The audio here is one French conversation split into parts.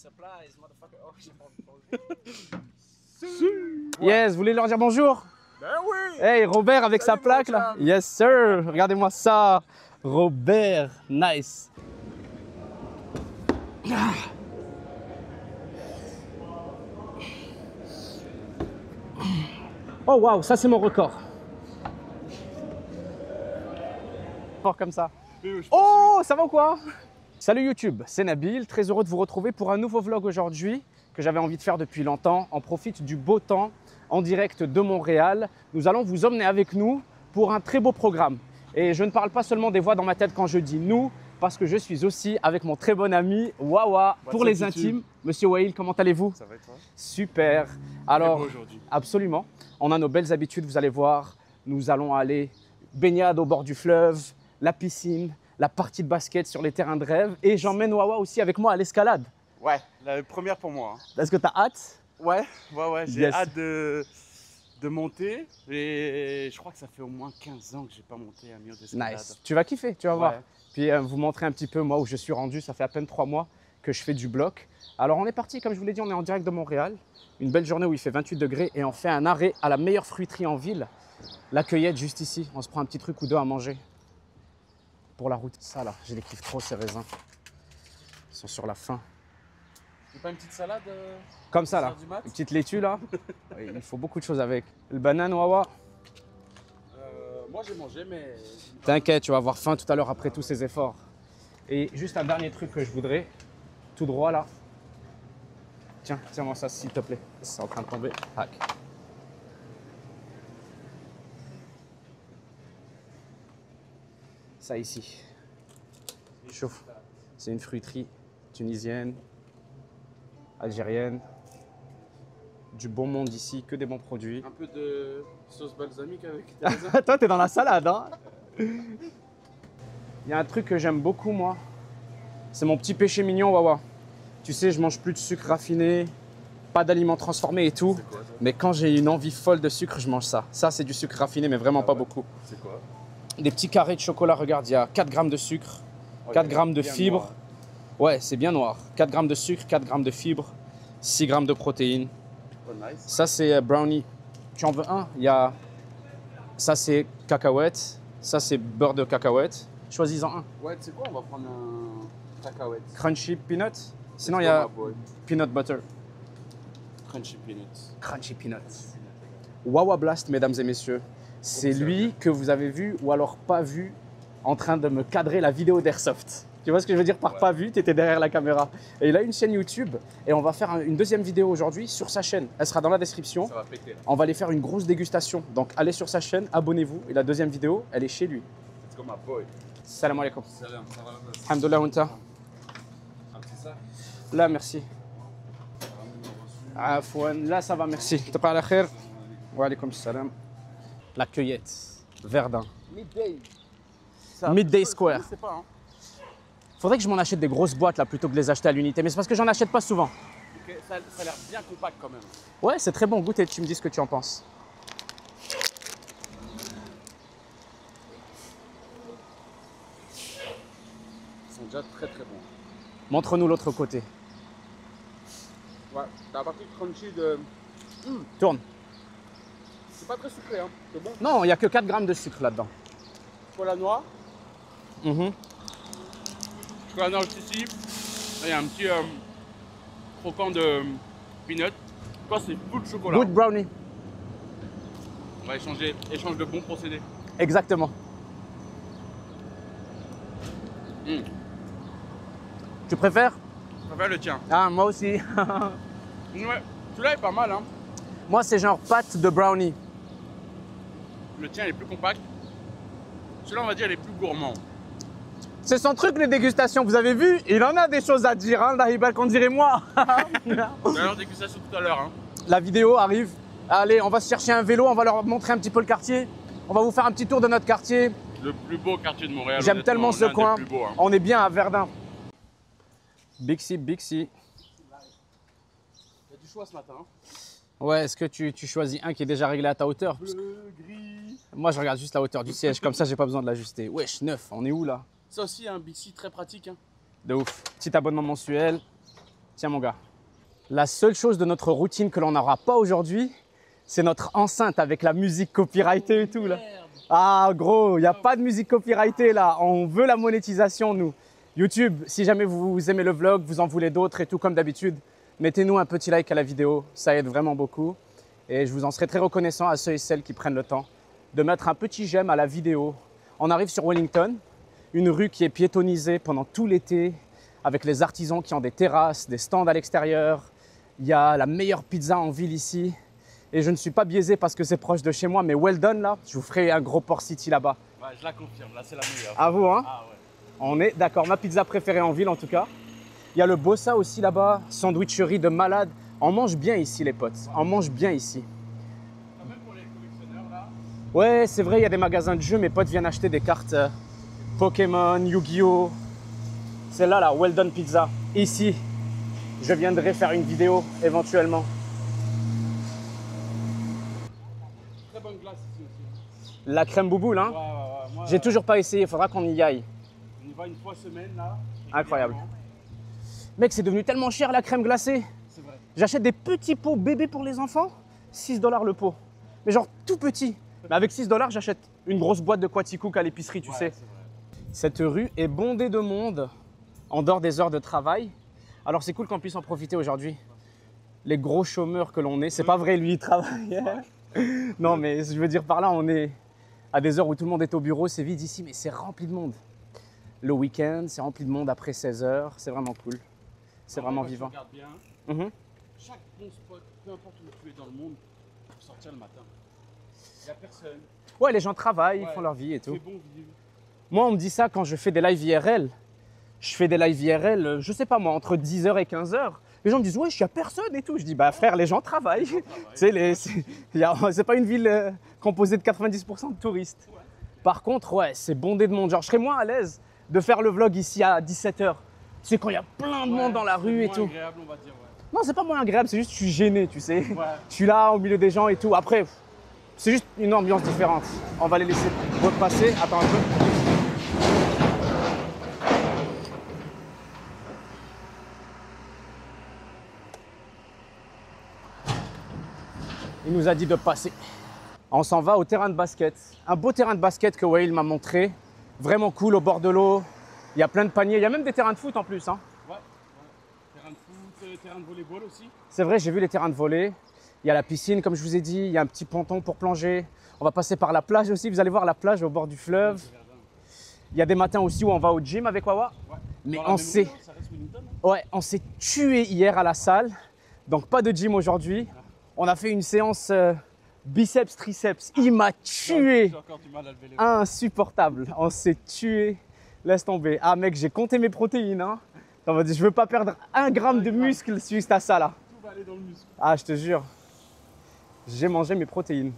supplies, motherfucker. Oh, j'ai pas entendu. Yes, vous voulez leur dire bonjour? Ben oui. Hey, Robert avec Salut, sa plaque mon là. chum. Yes sir. Regardez-moi ça. Robert, nice. Oh waouh, ça c'est mon record. Fort comme ça. Oh, ça va ou quoi? Salut YouTube, c'est Nabil, très heureux de vous retrouver pour un nouveau vlog aujourd'hui que j'avais envie de faire depuis longtemps. On profite du beau temps en direct de Montréal. Nous allons vous emmener avec nous pour un très beau programme. Et je ne parle pas seulement des voix dans ma tête quand je dis nous, parce que je suis aussi avec mon très bon ami Wawa pour les intimes. Monsieur Wail, comment allez-vous? Ça va et toi? Super. Alors, aujourd'hui. absolument. On a nos belles habitudes, vous allez voir. Nous allons aller baignade au bord du fleuve, la piscine, la partie de basket sur les terrains de rêve. Et j'emmène Wawa aussi avec moi à l'escalade. Ouais, la première pour moi. Est-ce que tu as hâte? Ouais, j'ai Yes. hâte de monter. Et je crois que ça fait au moins 15 ans que j'ai pas monté un mur d'escalade. Nice. Tu vas kiffer, tu vas Ouais. voir. Puis vous montrer un petit peu moi où je suis rendu. Ça fait à peine 3 mois que je fais du bloc. Alors on est parti, comme je vous l'ai dit, on est en direct de Montréal. Une belle journée où il fait 28 degrés et on fait un arrêt à la meilleure fruiterie en ville. La cueillette juste ici. On se prend un petit truc ou deux à manger. Pour la route. Ça là, je les kiffe trop ces raisins. Ils sont sur la fin. C'est pas une petite salade Comme ça là, 6 heures du mat? une petite laitue là. Oui, il faut beaucoup de choses avec. Le banane Wawa. Moi j'ai mangé, mais. T'inquiète, tu vas avoir faim tout à l'heure après tous ces efforts. Et juste un dernier truc que je voudrais, tout droit là. Tiens, tiens-moi ça s'il te plaît. C'est en train de tomber. Hack. Ça ici. Chauffe. C'est une fruiterie tunisienne, algérienne. Du bon monde ici, que des bons produits. Un peu de sauce balsamique avec tes raisins. Toi, t'es dans la salade, hein? Il y a un truc que j'aime beaucoup, moi. C'est mon petit péché mignon, Wawa. Tu sais, je mange plus de sucre raffiné, pas d'aliments transformés et tout. C'est quoi ça? Mais quand j'ai une envie folle de sucre, je mange ça. Ça, c'est du sucre raffiné, mais vraiment pas ouais. beaucoup. C'est quoi? Des petits carrés de chocolat, regarde, il y a 4 grammes de sucre, 4 grammes de Bien fibres. noir. Ouais, c'est bien noir. 4 grammes de sucre, 4 grammes de fibres, 6 grammes de protéines. Oh, nice. Ça, c'est brownie. Tu en veux un? Il y a... Ça, c'est cacahuète. Ça, c'est beurre de cacahuète. Choisis-en un. Ouais, tu sais quoi? On va prendre un cacahuète. Crunchy peanut. Sinon, il y Let's a go, my boy. peanut butter. Crunchy peanuts. Crunchy peanuts. Wawa Blast, mesdames et messieurs. C'est lui que vous avez vu ou alors pas vu en train de me cadrer la vidéo d'Airsoft. Tu vois ce que je veux dire par Ouais. pas vu? Tu étais derrière la caméra. Et il a une chaîne YouTube et on va faire une deuxième vidéo aujourd'hui sur sa chaîne. Elle sera dans la description. Ça va péter là. On va aller faire une grosse dégustation. Donc allez sur sa chaîne, abonnez-vous. Et la deuxième vidéo, elle est chez lui. Let's go, my boy. Salam alaikum. Salam, ça va la base. Alhamdoulilah, wanta. Un petit ça. Là, merci. Afouan. Là, ça va, merci. Taqa ala khair. Wa alaikum salam. La cueillette. Verdun. Midday. Midday Square. Je sais pas, hein. Faudrait que je m'en achète des grosses boîtes là plutôt que de les acheter à l'unité. Mais c'est parce que j'en achète pas souvent. Ok, ça a l'air bien compact quand même. Ouais, c'est très bon. Goûte et tu me dis ce que tu en penses. Ils sont déjà très très bons. Montre-nous l'autre côté. Ouais, t'as la partie crunchy de. Tourne. C'est pas très sucré, hein. C'est bon. Non, il n'y a que 4 grammes de sucre là-dedans. Chocolat noir. Mhm. Chocolat noir juste ici. Là, il y a un petit croquant de peanut. Toi, c'est full chocolat. Good brownie. On va échange de bons procédés. Exactement. Tu préfères? Je préfère le tien. Ah, moi aussi. Ouais, celui-là est pas mal, hein. Moi, c'est genre pâte de brownie. Le tien il est plus compact. Celui-là, on va dire, il est plus gourmand. C'est son truc, les dégustations. Vous avez vu? Il en a des choses à dire, hein, Lahibal, qu'on dirait moi. D'ailleurs, dégustation tout à l'heure, hein. La vidéo arrive. Allez, on va se chercher un vélo, on va leur montrer un petit peu le quartier. On va vous faire un petit tour de notre quartier. Le plus beau quartier de Montréal. J'aime honnêtement, tellement ce l'un des coin. plus beaux, hein. On est bien à Verdun. Bixi, Bixi. Il y a du choix ce matin, hein. Ouais, est-ce que tu choisis un qui est déjà réglé à ta hauteur? Bleu, gris. Moi, je regarde juste la hauteur du siège, comme ça, j'ai pas besoin de l'ajuster. Wesh, neuf, on est où là? Ça aussi, un Bixi très pratique, hein. De ouf. Petit abonnement mensuel. Tiens mon gars. La seule chose de notre routine que l'on n'aura pas aujourd'hui, c'est notre enceinte avec la musique copyrightée et tout là. Ah gros, il n'y a pas de musique copyrightée là. On veut la monétisation nous. YouTube, si jamais vous aimez le vlog, vous en voulez d'autres et tout comme d'habitude, mettez-nous un petit like à la vidéo. Ça aide vraiment beaucoup. Et je vous en serai très reconnaissant à ceux et celles qui prennent le temps de mettre un petit j'aime à la vidéo. On arrive sur Wellington, une rue qui est piétonnisée pendant tout l'été, avec les artisans qui ont des terrasses, des stands à l'extérieur. Il y a la meilleure pizza en ville ici. Et je ne suis pas biaisé parce que c'est proche de chez moi, mais well done là, je vous ferai un gros Port City là-bas. Ouais, je la confirme, là c'est la meilleure. À vous, hein? Ah ouais. On est d'accord, ma pizza préférée en ville en tout cas. Il y a le Bossa aussi là-bas, sandwicherie de malade. On mange bien ici les potes, on mange bien ici. Même pour les collectionneurs là. Ouais, c'est vrai, il y a des magasins de jeux, mes potes viennent acheter des cartes Pokémon, Yu-Gi-Oh! C'est là, la Well Done Pizza. Ici, je viendrai faire une vidéo éventuellement. Très bonne glace ici aussi. La crème bouboule, hein? Ouais. Moi, J'ai toujours pas essayé, il faudra qu'on y aille. On y va une fois semaine là. Incroyable. Mec, c'est devenu tellement cher la crème glacée. C'est vrai. J'achète des petits pots bébés pour les enfants, 6 $ le pot. Mais genre tout petit. Mais avec 6 $, j'achète une grosse boîte de Quaticook à l'épicerie, tu sais. C'est vrai. Cette rue est bondée de monde en dehors des heures de travail. Alors c'est cool qu'on puisse en profiter aujourd'hui. Les gros chômeurs que l'on est, c'est pas vrai, lui il travaille. Non mais je veux dire par là, on est à des heures où tout le monde est au bureau, c'est vide ici, mais c'est rempli de monde. Le week-end, c'est rempli de monde après 16 h, c'est vraiment cool. C'est vraiment vivant. Regarde bien. Chaque bon spot, peu importe où tu es dans le monde, pour sortir le matin. Il n'y a personne. Ouais, les gens travaillent, ils Ouais, font leur vie et tout. C'est bon vivre. Moi, on me dit ça quand je fais des lives IRL. Je fais des lives IRL, je sais pas moi, entre 10 h et 15 h. Les gens me disent, ouais, je suis à personne et tout. Je dis, bah frère, les gens travaillent. Tu sais, c'est pas une ville composée de 90% de touristes. Ouais. Par contre, ouais, c'est bondé de monde. Genre, je serais moins à l'aise de faire le vlog ici à 17 h. Tu sais, quand il y a plein de monde dans la rue et tout. C'est agréable, on va dire, ouais. Non, c'est pas moins agréable, c'est juste que je suis gêné, tu sais. Ouais. Je suis là au milieu des gens et tout. Après, c'est juste une ambiance différente. On va les laisser repasser. Attends un peu. Il nous a dit de passer. On s'en va au terrain de basket. Un beau terrain de basket que Wael m'a montré. Vraiment cool au bord de l'eau. Il y a plein de paniers. Il y a même des terrains de foot en plus. Hein. Ouais. Terrain de foot, terrain de volleyball aussi. C'est vrai, j'ai vu les terrains de volley. Il y a la piscine, comme je vous ai dit. Il y a un petit ponton pour plonger. On va passer par la plage aussi. Vous allez voir la plage au bord du fleuve. Il y a des matins aussi où on va au gym avec Wawa. Ouais. Mais on s'est... Ouais, on s'est tué hier à la salle. Donc pas de gym aujourd'hui. On a fait une séance biceps, triceps. Il m'a tué. J'ai encore du mal à lever les insupportable. On s'est tué. Laisse tomber. Ah mec, j'ai compté mes protéines. Hein. Je veux pas perdre 1 gramme de muscle suite à ça là. Tout va aller dans le muscle. Ah, je te jure. J'ai mangé mes protéines.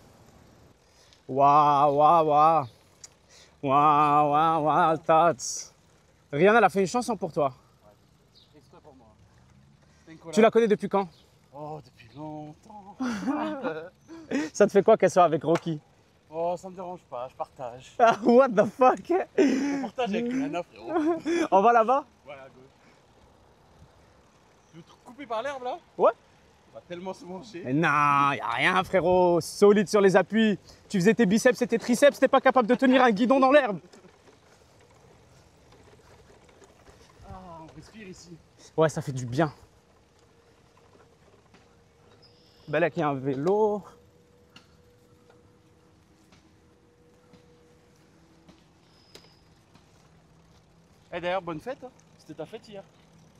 Waouh, waouh, waouh. Waouh, waouh, waouh, Tots. Rihanna, elle a fait une chanson pour toi. Exprès pour moi. Tu la connais depuis quand? Oh, depuis longtemps. Ça te fait quoi qu'elle soit avec Rocky? Oh, ça me dérange pas, je partage. Ah, what the fuck? On partage avec Rihanna, frérot. On va là-bas? Ouais, à gauche. Tu veux te couper par l'herbe là? Ouais. On va tellement se manger. Mais non, y a rien frérot, solide sur les appuis. Tu faisais tes biceps et tes triceps, t'es pas capable de tenir un guidon dans l'herbe. Ah, on respire ici. Ouais, ça fait du bien. Ben là, il y a un vélo. Eh d'ailleurs, bonne fête. Hein. C'était ta fête hier.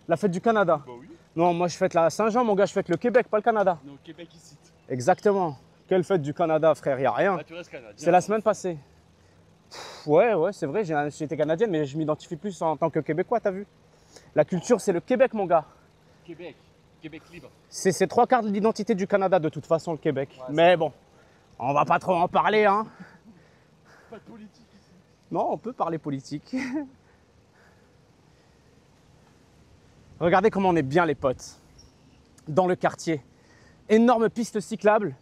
La fête du Canada. Bah oui. Non, moi je fête la Saint-Jean, mon gars, je fête le Québec, pas le Canada. On est au Québec ici. Exactement. Quelle fête du Canada, frère, y a rien. Là, tu restes canadien. C'est la semaine passée. Ouais, c'est vrai, j'ai été canadienne, mais je m'identifie plus en tant que Québécois, t'as vu? La culture, c'est le Québec, mon gars. Québec. Québec libre. C'est 3/4 de l'identité du Canada, de toute façon, le Québec. Ouais, mais bon, on va pas trop en parler, hein. Pas de politique ici. Non, on peut parler politique. Regardez comment on est bien, les potes. Dans le quartier. Énorme piste cyclable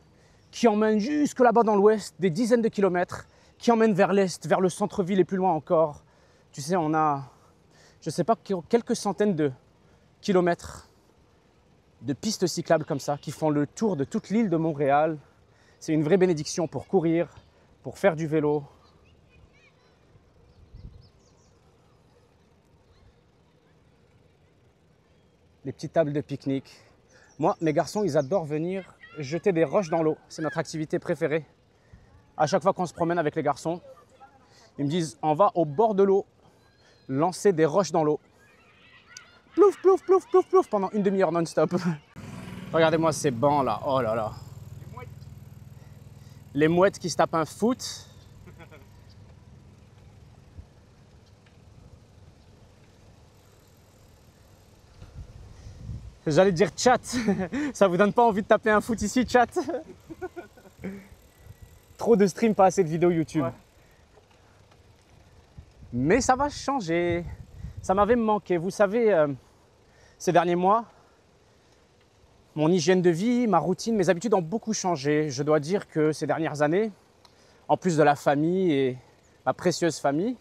qui emmène jusque là-bas dans l'ouest, des dizaines de kilomètres, qui emmène vers l'est, vers le centre-ville et plus loin encore. Tu sais, on a, je sais pas, quelques centaines de kilomètres de pistes cyclables comme ça, qui font le tour de toute l'île de Montréal. C'est une vraie bénédiction pour courir, pour faire du vélo. Les petites tables de pique-nique. Moi, mes garçons, ils adorent venir jeter des roches dans l'eau. C'est notre activité préférée. À chaque fois qu'on se promène avec les garçons, ils me disent, on va au bord de l'eau, lancer des roches dans l'eau. Plouf, plouf, plouf, plouf, plouf, pendant une demi-heure non-stop. Regardez-moi ces bancs là, oh là là. Les mouettes qui se tapent un foot. J'allais dire chat, ça vous donne pas envie de taper un foot ici, chat? Trop de streams, pas assez de vidéos YouTube. Ouais. Mais ça va changer. Ça m'avait manqué. Vous savez, ces derniers mois, mon hygiène de vie, ma routine, mes habitudes ont beaucoup changé. Je dois dire que ces dernières années, en plus de la famille et ma précieuse famille,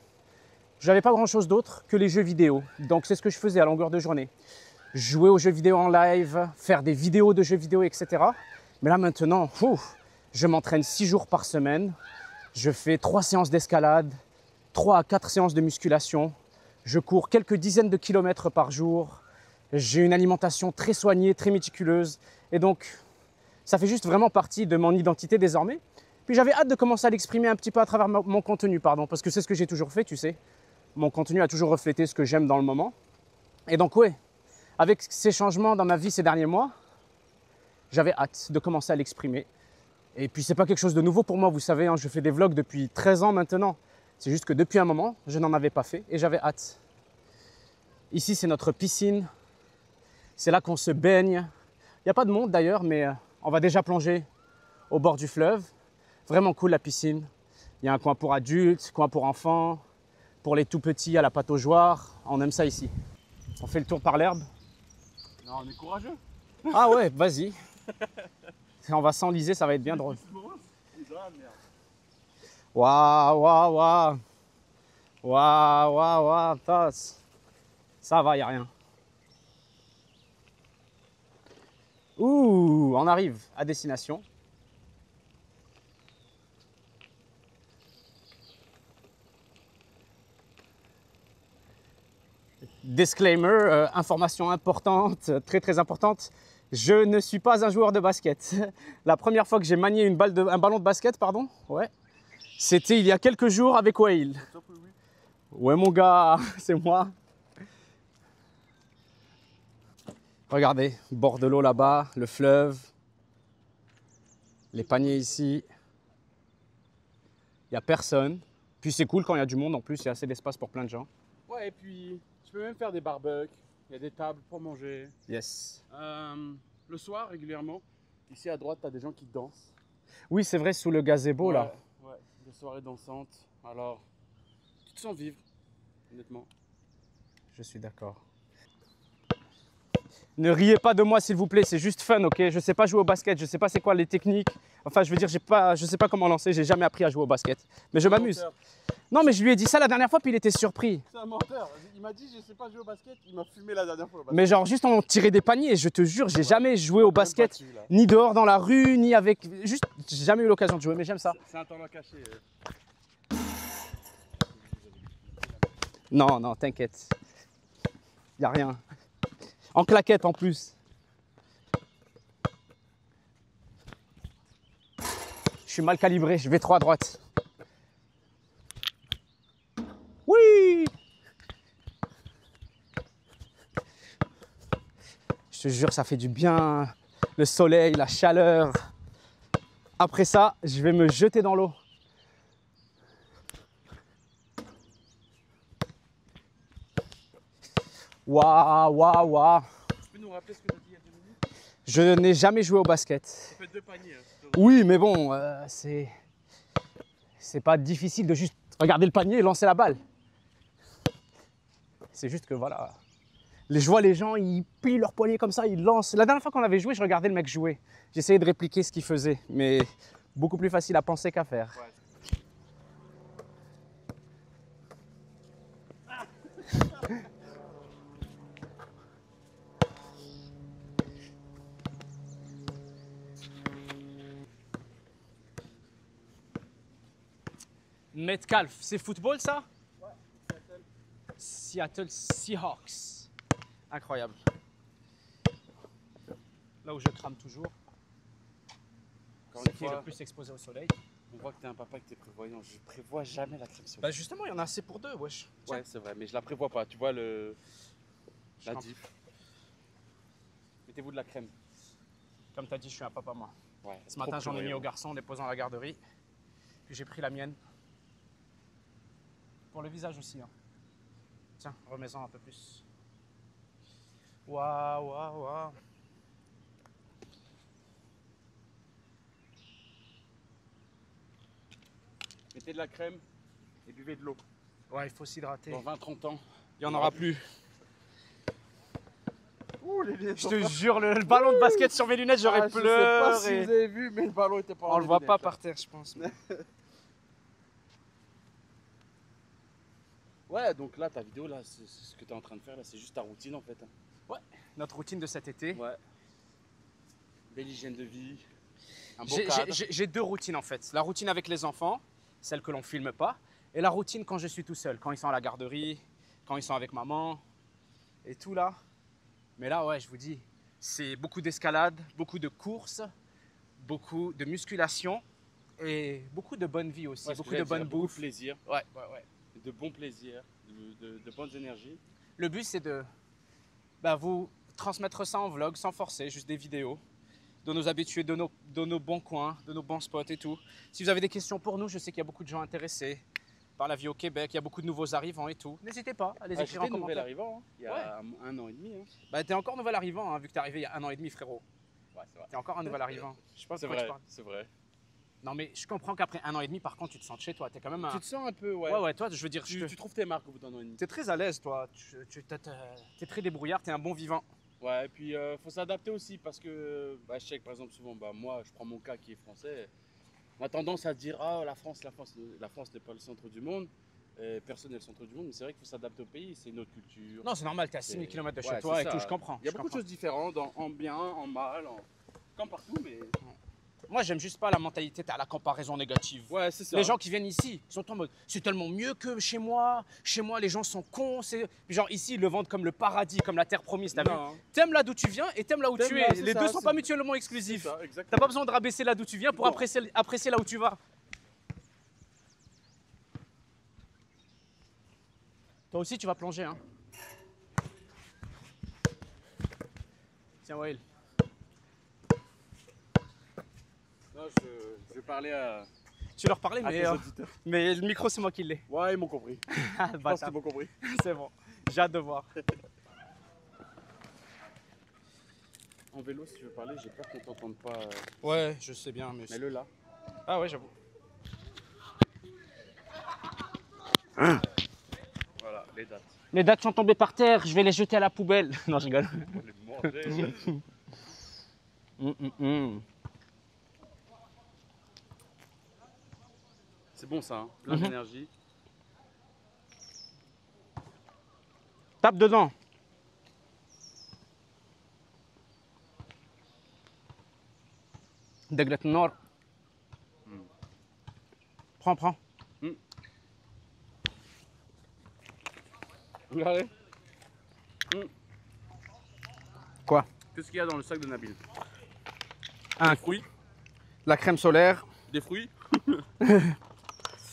je n'avais pas grand-chose d'autre que les jeux vidéo. Donc c'est ce que je faisais à longueur de journée. Jouer aux jeux vidéo en live, faire des vidéos de jeux vidéo, etc. Mais là maintenant, je m'entraîne 6 jours par semaine. Je fais 3 séances d'escalade, 3 à 4 séances de musculation. Je cours quelques dizaines de kilomètres par jour. J'ai une alimentation très soignée, très méticuleuse. Et donc, ça fait juste vraiment partie de mon identité désormais. Puis j'avais hâte de commencer à l'exprimer un petit peu à travers mon contenu, parce que c'est ce que j'ai toujours fait, tu sais. Mon contenu a toujours reflété ce que j'aime dans le moment. Et donc, ouais, avec ces changements dans ma vie ces derniers mois, j'avais hâte de commencer à l'exprimer. Et puis, c'est pas quelque chose de nouveau pour moi, vous savez, hein, je fais des vlogs depuis 13 ans maintenant. C'est juste que depuis un moment, je n'en avais pas fait et j'avais hâte. Ici, c'est notre piscine. C'est là qu'on se baigne. Il n'y a pas de monde d'ailleurs, mais on va déjà plonger au bord du fleuve. Vraiment cool la piscine. Il y a un coin pour adultes, coin pour enfants, pour les tout petits à la pataugeoire. On aime ça ici. On fait le tour par l'herbe. Non, on est courageux. Ah ouais, vas-y. On va s'enliser, ça va être bien drôle. Waouh, waouh, waouh. Waouh, waouh, waouh. Ça va, il n'y a rien. Ouh, on arrive à destination. Disclaimer, information importante, très importante. Je ne suis pas un joueur de basket. La première fois que j'ai manié un ballon de basket, ouais, c'était il y a quelques jours avec Whale. Ouais mon gars, c'est moi. Regardez, bord de l'eau là-bas, le fleuve, les paniers ici. Il n'y a personne. Puis c'est cool quand il y a du monde en plus, il y a assez d'espace pour plein de gens. Ouais, et puis tu peux même faire des barbecues, il y a des tables pour manger. Yes. Le soir, régulièrement, ici à droite, tu as des gens qui dansent. Oui, c'est vrai, sous le gazebo ouais, là. Ouais, des soirées dansantes. Alors, tu te sens vivre, honnêtement. Je suis d'accord. Ne riez pas de moi s'il vous plaît, c'est juste fun, ok? Je sais pas jouer au basket, je sais pas c'est quoi les techniques. Enfin, je veux dire, je sais pas comment lancer, j'ai jamais appris à jouer au basket. Mais je m'amuse. Non, mais je lui ai dit ça la dernière fois, puis il était surpris. C'est un menteur. Il m'a dit, je sais pas jouer au basket, il m'a fumé la dernière fois au basket. Mais genre, juste on tirait des paniers, je te jure, j'ai jamais joué au basket, ni dehors dans la rue, ni avec. Juste, j'ai jamais eu l'occasion de jouer, mais j'aime ça. C'est un talent caché. Non, non, t'inquiète. Y a rien. En claquette en plus. Je suis mal calibré, je vais trop à droite. Oui! Je te jure, ça fait du bien. Le soleil, la chaleur. Après ça, je vais me jeter dans l'eau. Waouh, waouh, waouh. Tu peux nous rappeler ce que tu as dit il y a 2 minutes? Je n'ai jamais joué au basket. Ça fait 2 paniers. Oui, mais bon, c'est pas difficile de juste regarder le panier et lancer la balle. C'est juste que voilà, je vois les gens, ils plient leur poignet comme ça, ils lancent. La dernière fois qu'on avait joué, je regardais le mec jouer. J'essayais de répliquer ce qu'il faisait, mais beaucoup plus facile à penser qu'à faire. Ouais. Metcalf, c'est football ça? Ouais, Seattle Seahawks. Incroyable. Là où je crame toujours. Encore C'est une qui est fois, le plus exposé au soleil. on voit que t'es un papa et que t'es prévoyant. Je prévois jamais la crème solaire. Bah justement, il y en a assez pour deux, wesh. Tiens. Ouais, c'est vrai, mais je la prévois pas. Tu vois la comprends. diff. Mettez-vous de la crème. Comme tu as dit, je suis un papa moi. Ouais, Ce matin, j'en ai mis au garçon en déposant à la garderie. Puis j'ai pris la mienne. Pour le visage aussi. Hein. Tiens, remets-en un peu plus. Waouh, waouh, waouh. Mettez de la crème et buvez de l'eau. Ouais, il faut s'hydrater. Dans 20-30 ans, Il n'y en aura plus. Ouh, les lunettes. Je te jure, le ballon de basket sur mes lunettes, j'aurais pleuré. Je sais pas si vous avez vu, mais le ballon était pas On le voit pas par terre, je pense. Ouais, donc là, ta vidéo, là, c'est ce que tu es en train de faire, là, c'est juste ta routine en fait. Ouais, notre routine de cet été. Ouais. Belle hygiène de vie, un beau cadre. J'ai deux routines en fait. La routine avec les enfants, celle que l'on filme pas, et la routine quand je suis tout seul, quand ils sont à la garderie, quand ils sont avec maman, et tout là. Mais là, ouais, je vous dis, c'est beaucoup d'escalade, beaucoup de courses, beaucoup de musculation, et beaucoup de bonne vie aussi, Ouais, beaucoup de bonne beaucoup bouffe. de plaisir, Ouais, ouais, ouais. de bons plaisirs, de bonnes énergies. Le but, c'est de vous transmettre ça en vlog, sans forcer, juste des vidéos, de nous habituer de nos bons coins, de nos bons spots et tout. Si vous avez des questions pour nous, je sais qu'il y a beaucoup de gens intéressés par la vie au Québec, il y a beaucoup de nouveaux arrivants et tout. N'hésitez pas à les écrire en J'étais nouvel commentaire. arrivant, hein, il y a un an et demi. Hein. Bah, t'es encore nouvel arrivant, hein, vu que t'es arrivé il y a 1 an et demi, frérot. Ouais, c'est vrai. T'es encore un nouvel arrivant. Je sais pas C'est de quoi tu vrai, parles. c'est vrai. Non, mais je comprends qu'après 1 an et demi, par contre, tu te sens chez toi. T'es quand même un. Tu te sens un peu, ouais. Ouais, toi, je veux dire, Tu trouves tes marques au bout d'un an et demi. t'es très à l'aise, toi. T'es très débrouillard, t'es un bon vivant. Ouais, et puis faut s'adapter aussi parce que je sais que par exemple, souvent, moi, je prends mon cas qui est français. On a tendance à dire, ah, la France n'est pas le centre du monde. Personne n'est le centre du monde, mais c'est vrai qu'il faut s'adapter au pays, c'est une autre culture. Non, c'est normal, t'es à 6000 km de chez Ouais, toi c'est et ça. tout, je comprends. Il y a beaucoup de choses différentes, en bien, en mal, comme partout, mais. Moi, j'aime juste pas la mentalité, t'as la comparaison négative. Ouais, c'est ça. Les gens qui viennent ici sont en mode, c'est tellement mieux que chez moi. Chez moi, les gens sont cons. Puis genre ici, ils le vendent comme le paradis, comme la terre promise. T'as vu? T'aimes là d'où tu viens et t'aimes là où tu es. Les deux sont pas mutuellement exclusifs. T'as pas besoin de rabaisser là d'où tu viens pour apprécier là où tu vas. Toi aussi, tu vas plonger, hein. Tiens, Wael. Non, je vais parler à. Tu leur parlais, tes auditeurs. mais le micro, c'est moi qui l'ai. Ouais, ils m'ont compris. Je pense qu'ils m'ont compris. C'est bon, j'ai hâte de voir. En vélo, si tu veux parler, j'ai peur qu'on t'entende pas. Ouais, je sais bien, mais. Mets-le là. Ah ouais, j'avoue. Voilà, les dates. Les dates sont tombées par terre, je vais les jeter à la poubelle. Non, je rigole. On les manger. C'est bon ça, hein. Plein d'énergie. Tape dedans. Deglet Nord. Prends. Regardez. Quoi? Qu'est-ce qu'il y a dans le sac de Nabil? Un Des fruits. La crème solaire. Des fruits.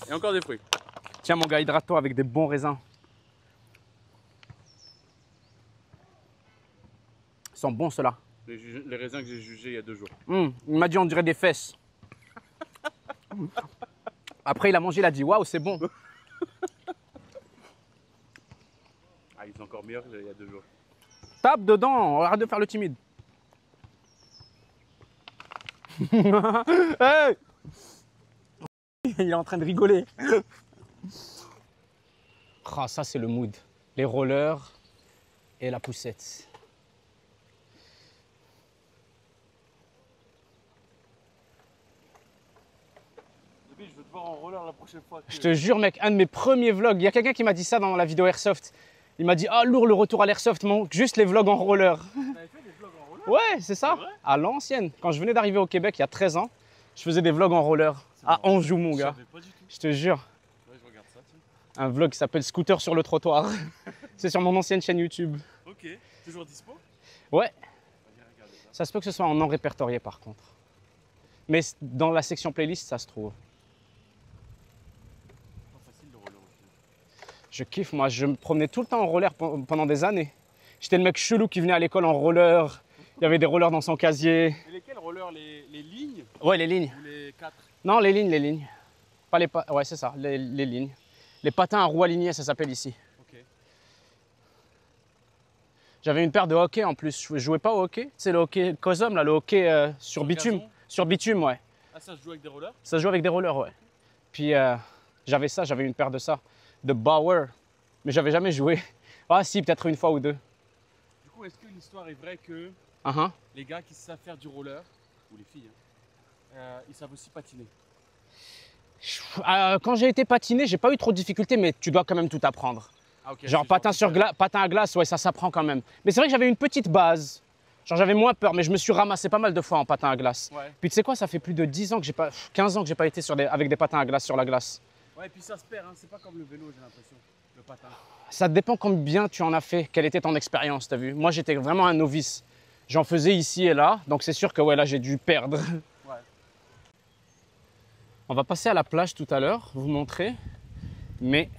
Et encore des fruits. Tiens mon gars, hydrate-toi avec des bons raisins. Ils sont bons ceux-là. Les raisins que j'ai jugés il y a 2 jours. Il m'a dit on dirait des fesses. Après il a mangé, il a dit waouh c'est bon. Ah, ils sont encore meilleurs qu'il y a 2 jours. Tape dedans, arrête de faire le timide. Hey, il est en train de rigoler. Oh, ça c'est le mood. Les rollers et la poussette. Je veux te voir en roller la prochaine fois. Je te jure mec, un de mes premiers vlogs, il y a quelqu'un qui m'a dit ça dans la vidéo Airsoft. Il m'a dit ah lourd le retour à l'Airsoft, manque juste les vlogs en roller. T'avais fait des vlogs en roller? Ouais, c'est ça. À l'ancienne. Quand je venais d'arriver au Québec il y a 13 ans, je faisais des vlogs en roller. À Anjou, mon gars. Je savais pas du tout. Je te jure. Un vlog qui s'appelle Scooter sur le trottoir. C'est sur mon ancienne chaîne YouTube. Ok, toujours dispo? Ouais, Vas-y, regarde ça. ça se peut que ce soit en non répertorié par contre. Mais dans la section playlist, ça se trouve. Pas facile de roller aussi. Je kiffe, moi, je me promenais tout le temps en roller pendant des années. J'étais le mec chelou qui venait à l'école en roller. Il y avait des rollers dans son casier. Et lesquels rollers? Les lignes Ouais, les lignes. ou les 4? Non, les lignes, les lignes. Pas les ouais, c'est ça, les lignes. Les patins à roues alignées, ça s'appelle ici. Ok. J'avais une paire de hockey en plus. Je jouais pas au hockey. C'est le hockey Cosum, là, le hockey sur bitume. gazon? Sur bitume, ouais. Ah, ça se joue avec des rollers? Ça se joue avec des rollers, ouais. Puis j'avais ça, j'avais une paire de ça, de Bauer. Mais j'avais jamais joué. Ah si, peut-être une fois ou deux. Du coup, est-ce que l'histoire est vraie que Uh-huh. les gars qui savent faire du roller, ou les filles, ils savent aussi patiner? Quand j'ai été patiné, j'ai pas eu trop de difficultés, mais tu dois quand même tout apprendre. Ah, ok. Genre patin à glace, ouais, ça s'apprend quand même. Mais c'est vrai que j'avais une petite base. Genre j'avais moins peur, mais je me suis ramassé pas mal de fois en patin à glace. Ouais. Puis tu sais quoi, ça fait plus de 10 ans que j'ai pas, 15 ans que j'ai pas été avec des patins à glace sur la glace. Ouais, et puis ça se perd, hein. C'est pas comme le vélo, j'ai l'impression, le patin. Ça dépend combien tu en as fait, quelle était ton expérience, t'as vu. Moi j'étais vraiment un novice. J'en faisais ici et là, donc c'est sûr que ouais, là j'ai dû perdre. Ouais. On va passer à la plage tout à l'heure, vous montrer. Mais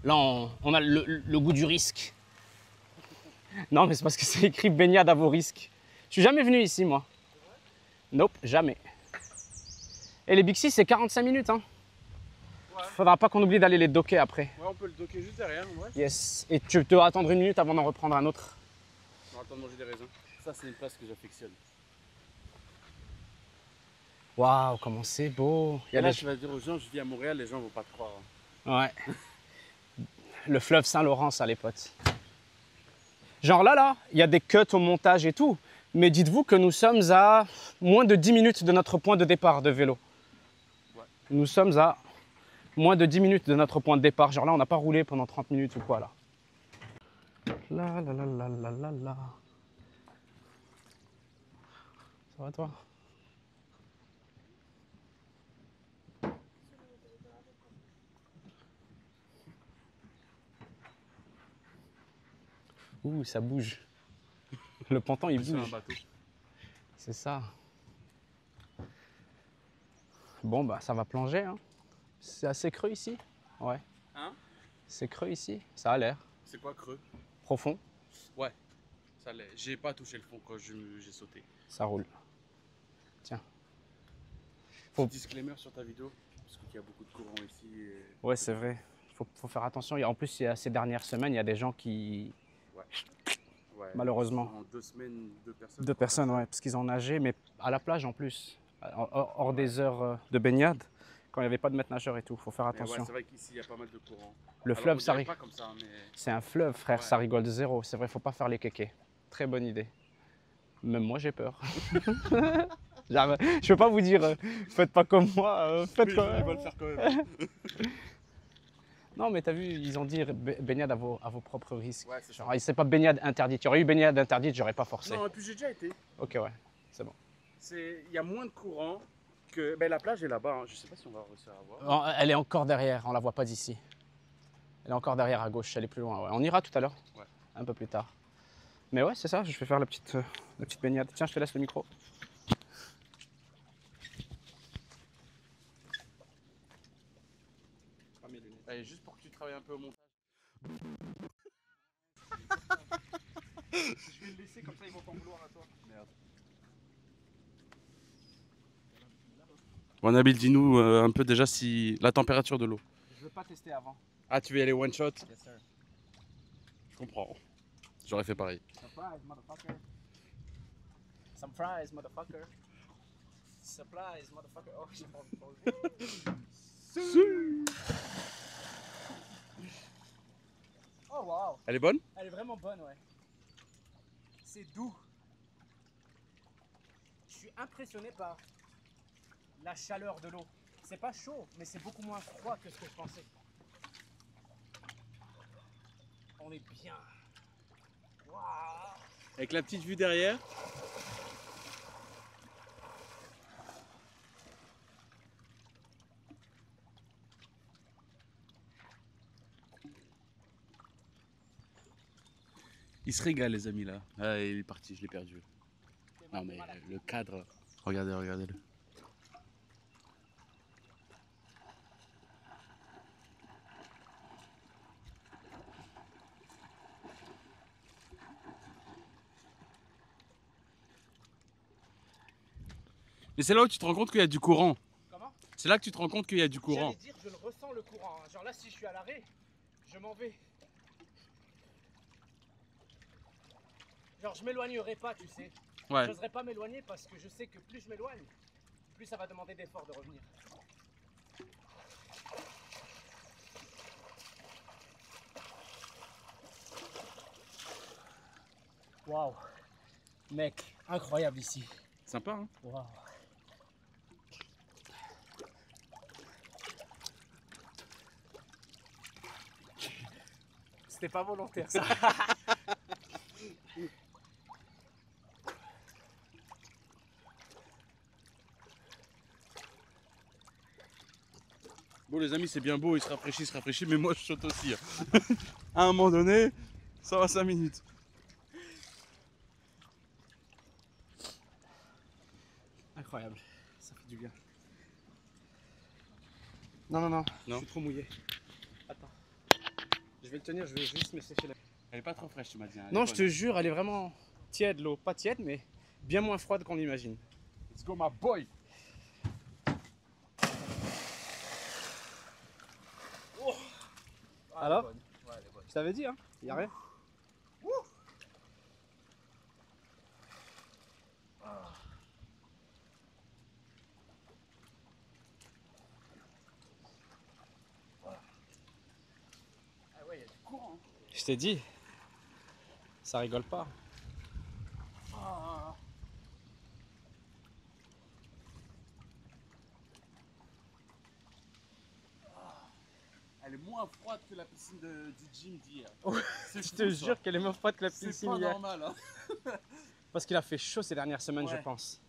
là, on a le goût du risque. Non, mais c'est parce que c'est écrit baignade à vos risques. Je suis jamais venu ici, moi. Nope, jamais. Et les Bixi, c'est 45 minutes. Hein. Ouais. Faudra pas qu'on oublie d'aller les docker après. Ouais, on peut le docker juste derrière, ouais. Yes. Et tu dois attendre une minute avant d'en reprendre un autre. On va attendre de manger des raisins. Ça, c'est une place que j'affectionne. Waouh, comment c'est beau. Et là, tu vas dire aux gens, je vis à Montréal, les gens vont pas te croire. Hein. Ouais. Le fleuve Saint-Laurent, ça, les potes. Genre là, il y a des cuts au montage et tout. Mais dites-vous que nous sommes à moins de 10 minutes de notre point de départ de vélo. Ouais. Nous sommes à moins de 10 minutes de notre point de départ. Genre là, on n'a pas roulé pendant 30 minutes ou quoi là. La la la la la la la. Ça va toi? Ouh, ça bouge. Le ponton, il Sur un bouge. bateau. C'est ça. Bon, bah, ça va plonger. Hein. C'est assez creux ici. Ouais. Hein? C'est creux ici. Ça a l'air. C'est quoi creux? Profond. Ouais, ça l'est. J'ai pas touché le fond quand j'ai sauté. Ça roule. Tiens. Faut... Disclaimer sur ta vidéo, parce qu'il y a beaucoup de courant ici. Et... Ouais, c'est vrai. Faut faire attention. En plus, ces dernières semaines, il y a des gens qui... Ouais, malheureusement. En 2 semaines, 2 personnes. 2 personnes, ouais, parce qu'ils ont nagé, mais à la plage en plus. Hors des heures de baignade, quand il n'y avait pas de maître nageur et tout. Faut faire attention. Ouais, c'est vrai qu'ici, il y a pas mal de courant. Le fleuve, ça rigole. Pas comme ça, mais... C'est un fleuve, frère, ouais. Ça rigole de zéro. C'est vrai, faut pas faire les kékés. Très bonne idée. Même moi, j'ai peur. Genre, je peux pas vous dire, faites pas comme moi, faites comme... Ils vont le faire quand même. Non, mais t'as vu, ils ont dit baignade à vos propres risques. Ouais, c'est genre, c'est pas baignade interdite. Il y aurait eu baignade interdite, j'aurais pas forcé. Non, et puis j'ai déjà été. Ok, ouais, c'est bon. Il y a moins de courant que... Ben, la plage est là-bas, hein. Je sais pas si on va réussir à voir. Elle est encore derrière, on la voit pas d'ici. Elle est encore derrière à gauche, elle est plus loin. Ouais. On ira tout à l'heure, Ouais. Un peu plus tard. Mais ouais, c'est ça, je vais faire la petite baignade. Tiens, je te laisse le micro. Allez, juste pour que tu travailles un peu au montage. Je vais le laisser, comme ça ils vont t'en vouloir à toi. Merde. Bon, Nabil, dis-nous un peu déjà si la température de l'eau. Je veux pas tester avant. Ah, tu veux y aller one shot? Yes, sir. Je comprends. J'aurais fait pareil. Surprise, motherfucker. Some fries, motherfucker. Supplies, motherfucker. Oh, j'ai pas envie de poser. Oh, wow. Elle est bonne? Elle est vraiment bonne, ouais. C'est doux. Je suis impressionné par la chaleur de l'eau. C'est pas chaud, mais c'est beaucoup moins froid que ce que je pensais. On est bien. Waouh. Avec la petite vue derrière. Il se régale, les amis, là. Ah, il est parti, je l'ai perdu. Non, mais le cadre, regardez, regardez-le. Mais c'est là où tu te rends compte qu'il y a du courant. Comment? C'est là que tu te rends compte qu'il y a du courant. J'allais dire, je le ressens le courant. Hein. Genre là, si je suis à l'arrêt, je m'en vais. Genre, je m'éloignerai pas, tu sais. Ouais. J'oserais pas m'éloigner parce que je sais que plus je m'éloigne, plus ça va demander d'efforts de revenir. Waouh, mec, incroyable ici. Sympa, hein? Waouh. C'était pas volontaire ça. Bon, les amis, c'est bien beau, il se rafraîchit, mais moi je saute aussi. Hein. À un moment donné, ça va 5 minutes. Incroyable, ça fait du bien. Non, non, non, je suis trop mouillé. Attends, je vais le tenir, je vais juste me sécher la... Elle est pas trop fraîche, tu m'as dit. Hein, Non, je te jure, elle est vraiment tiède l'eau. Pas tiède, mais bien moins froide qu'on l'imagine. Let's go, my boy! Oh. Alors ouais, je t'avais dit, hein, y a rien. Ah ouais, il y a du courant. Je t'ai dit, ça rigole pas. Ah. Elle est moins froide que la piscine du gym d'hier. Je te jure qu'elle est moins froide que la piscine C'est pas hier. normal, hein. Parce qu'il a fait chaud ces dernières semaines, Ouais. je pense.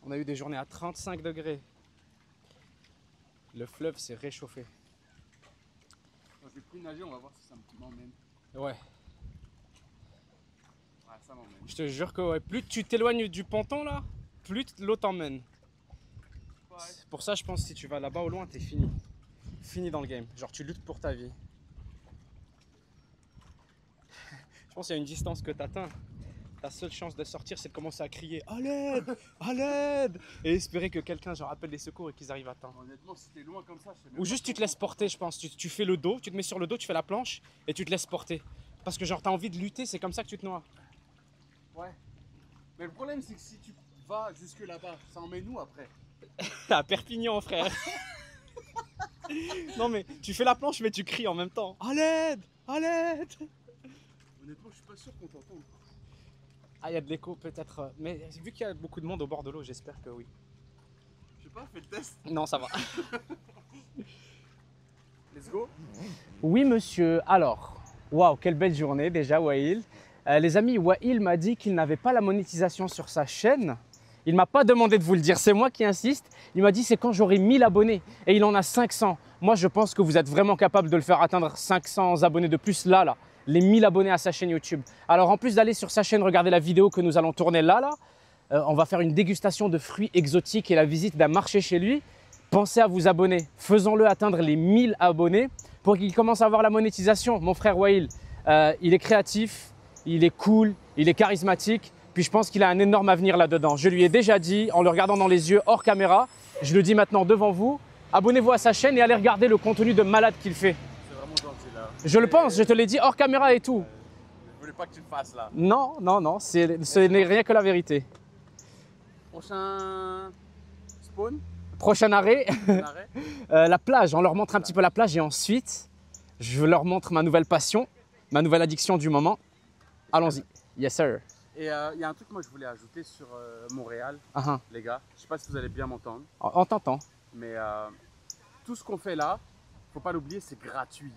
On a eu des journées à 35 degrés. Le fleuve s'est réchauffé. Je vais plus nager, on va voir si ça m'emmène. Ouais. Ouais, ça m'emmène. Je te jure que ouais, plus tu t'éloignes du ponton là, plus l'eau t'emmène. Ouais. Pour ça, je pense que si tu vas là-bas au loin, t'es fini. Fini dans le game. Genre, tu luttes pour ta vie. Je pense qu'il y a une distance que tu atteins. Ta seule chance de sortir, c'est de commencer à crier à l'aide, à l'aide, et espérer que quelqu'un genre appelle les secours et qu'ils arrivent à temps. Honnêtement, si t'es loin comme ça, je sais même Ou pas juste tu te comment laisses porter, je pense. Tu fais le dos, tu te mets sur le dos, tu fais la planche et tu te laisses porter. Parce que genre, t'as envie de lutter, c'est comme ça que tu te noies. Ouais. Mais le problème, c'est que si tu vas jusque là-bas, ça emmène où après? À Perpignan, frère. Non mais tu fais la planche mais tu cries en même temps. À l'aide, à l'aide. Honnêtement, je suis pas sûr qu'on t'entende. Ah, il y a de l'écho peut-être. Mais vu qu'il y a beaucoup de monde au bord de l'eau, j'espère que oui. Je sais pas, fais le test. Non, ça va. Let's go. Oui, monsieur. Alors, waouh, quelle belle journée déjà, Wael. Les amis, Wael m'a dit qu'il n'avait pas la monétisation sur sa chaîne. Il ne m'a pas demandé de vous le dire, c'est moi qui insiste. Il m'a dit c'est quand j'aurai 1000 abonnés et il en a 500. Moi, je pense que vous êtes vraiment capable de le faire atteindre 500 abonnés de plus là. Les 1000 abonnés à sa chaîne YouTube. Alors, en plus d'aller sur sa chaîne, regarder la vidéo que nous allons tourner là, on va faire une dégustation de fruits exotiques et la visite d'un marché chez lui. Pensez à vous abonner. Faisons-le atteindre les 1000 abonnés pour qu'il commence à avoir la monétisation. Mon frère Wael, il est créatif, il est cool, il est charismatique. Puis je pense qu'il a un énorme avenir là-dedans. Je lui ai déjà dit, en le regardant dans les yeux hors caméra, je le dis maintenant devant vous, abonnez-vous à sa chaîne et allez regarder le contenu de malade qu'il fait. C'est vraiment gentil là. Je le pense, je te l'ai dit hors caméra et tout. Je voulais pas que tu le fasses là. Non, non, non, ce n'est rien que la vérité. Prochain spawn, Prochain arrêt, arrêt. la plage. On leur montre un petit peu la plage et ensuite, je leur montre ma nouvelle passion, ma nouvelle addiction du moment. Allons-y. Yes, sir. Et il y a un truc que moi je voulais ajouter sur Montréal, Ah, les gars. Je sais pas si vous allez bien m'entendre, on t'entend. mais tout ce qu'on fait là, faut pas l'oublier, c'est gratuit.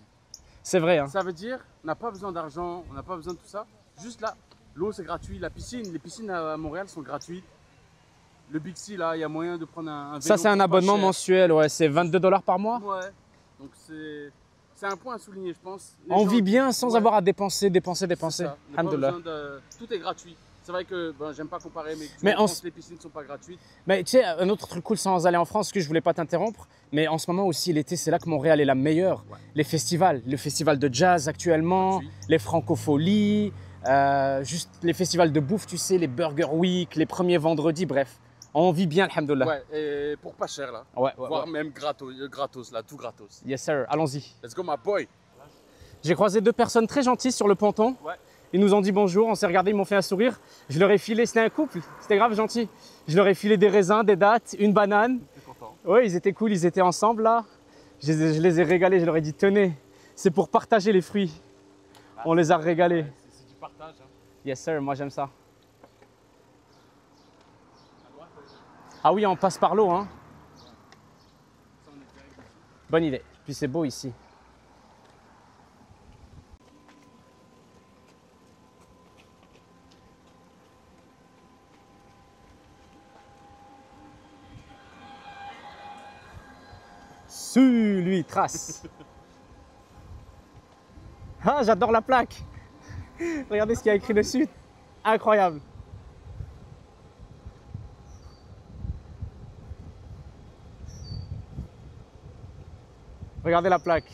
C'est vrai, hein. Ça veut dire, on n'a pas besoin d'argent, on n'a pas besoin de tout ça. Juste là, l'eau c'est gratuit, la piscine, les piscines à Montréal sont gratuites. Le Bixi là, il y a moyen de prendre un vélo. Ça, c'est un pas abonnement cher. mensuel, ouais, c'est 22 $ par mois. Ouais, donc c'est c'est un point à souligner, je pense. On vit bien sans avoir à dépenser. Alhamdoulilah. Tout est gratuit. C'est vrai que j'aime pas comparer, mais les piscines ne sont pas gratuites. Mais tu sais, un autre truc cool sans aller en France, que je voulais pas t'interrompre, mais en ce moment aussi, l'été, c'est là que Montréal est la meilleure. Ouais. Les festivals, le festival de jazz actuellement, les francopholies, juste les festivals de bouffe, tu sais, les Burger Week, les premiers vendredis, bref. On vit bien, alhamdoulilah. Ouais, et pour pas cher là. Voire même gratos là, tout gratos. Yes sir, allons-y. Let's go my boy. J'ai croisé deux personnes très gentilles sur le ponton. Ouais. Ils nous ont dit bonjour, on s'est regardé, ils m'ont fait un sourire. Je leur ai filé, c'était un couple, c'était grave gentil. Je leur ai filé des raisins, des dattes, une banane. Oui, ils étaient cool, ils étaient ensemble là. Je les ai régalés, je leur ai dit tenez, c'est pour partager les fruits. On les a régalés. C'est du partage. Hein. Yes sir, moi j'aime ça. Ah oui, on passe par l'eau. Hein. Bonne idée. Puis c'est beau ici. Lui, trace. Ah, j'adore la plaque. Regardez ce qu'il y a écrit dessus. Incroyable. Regardez la plaque.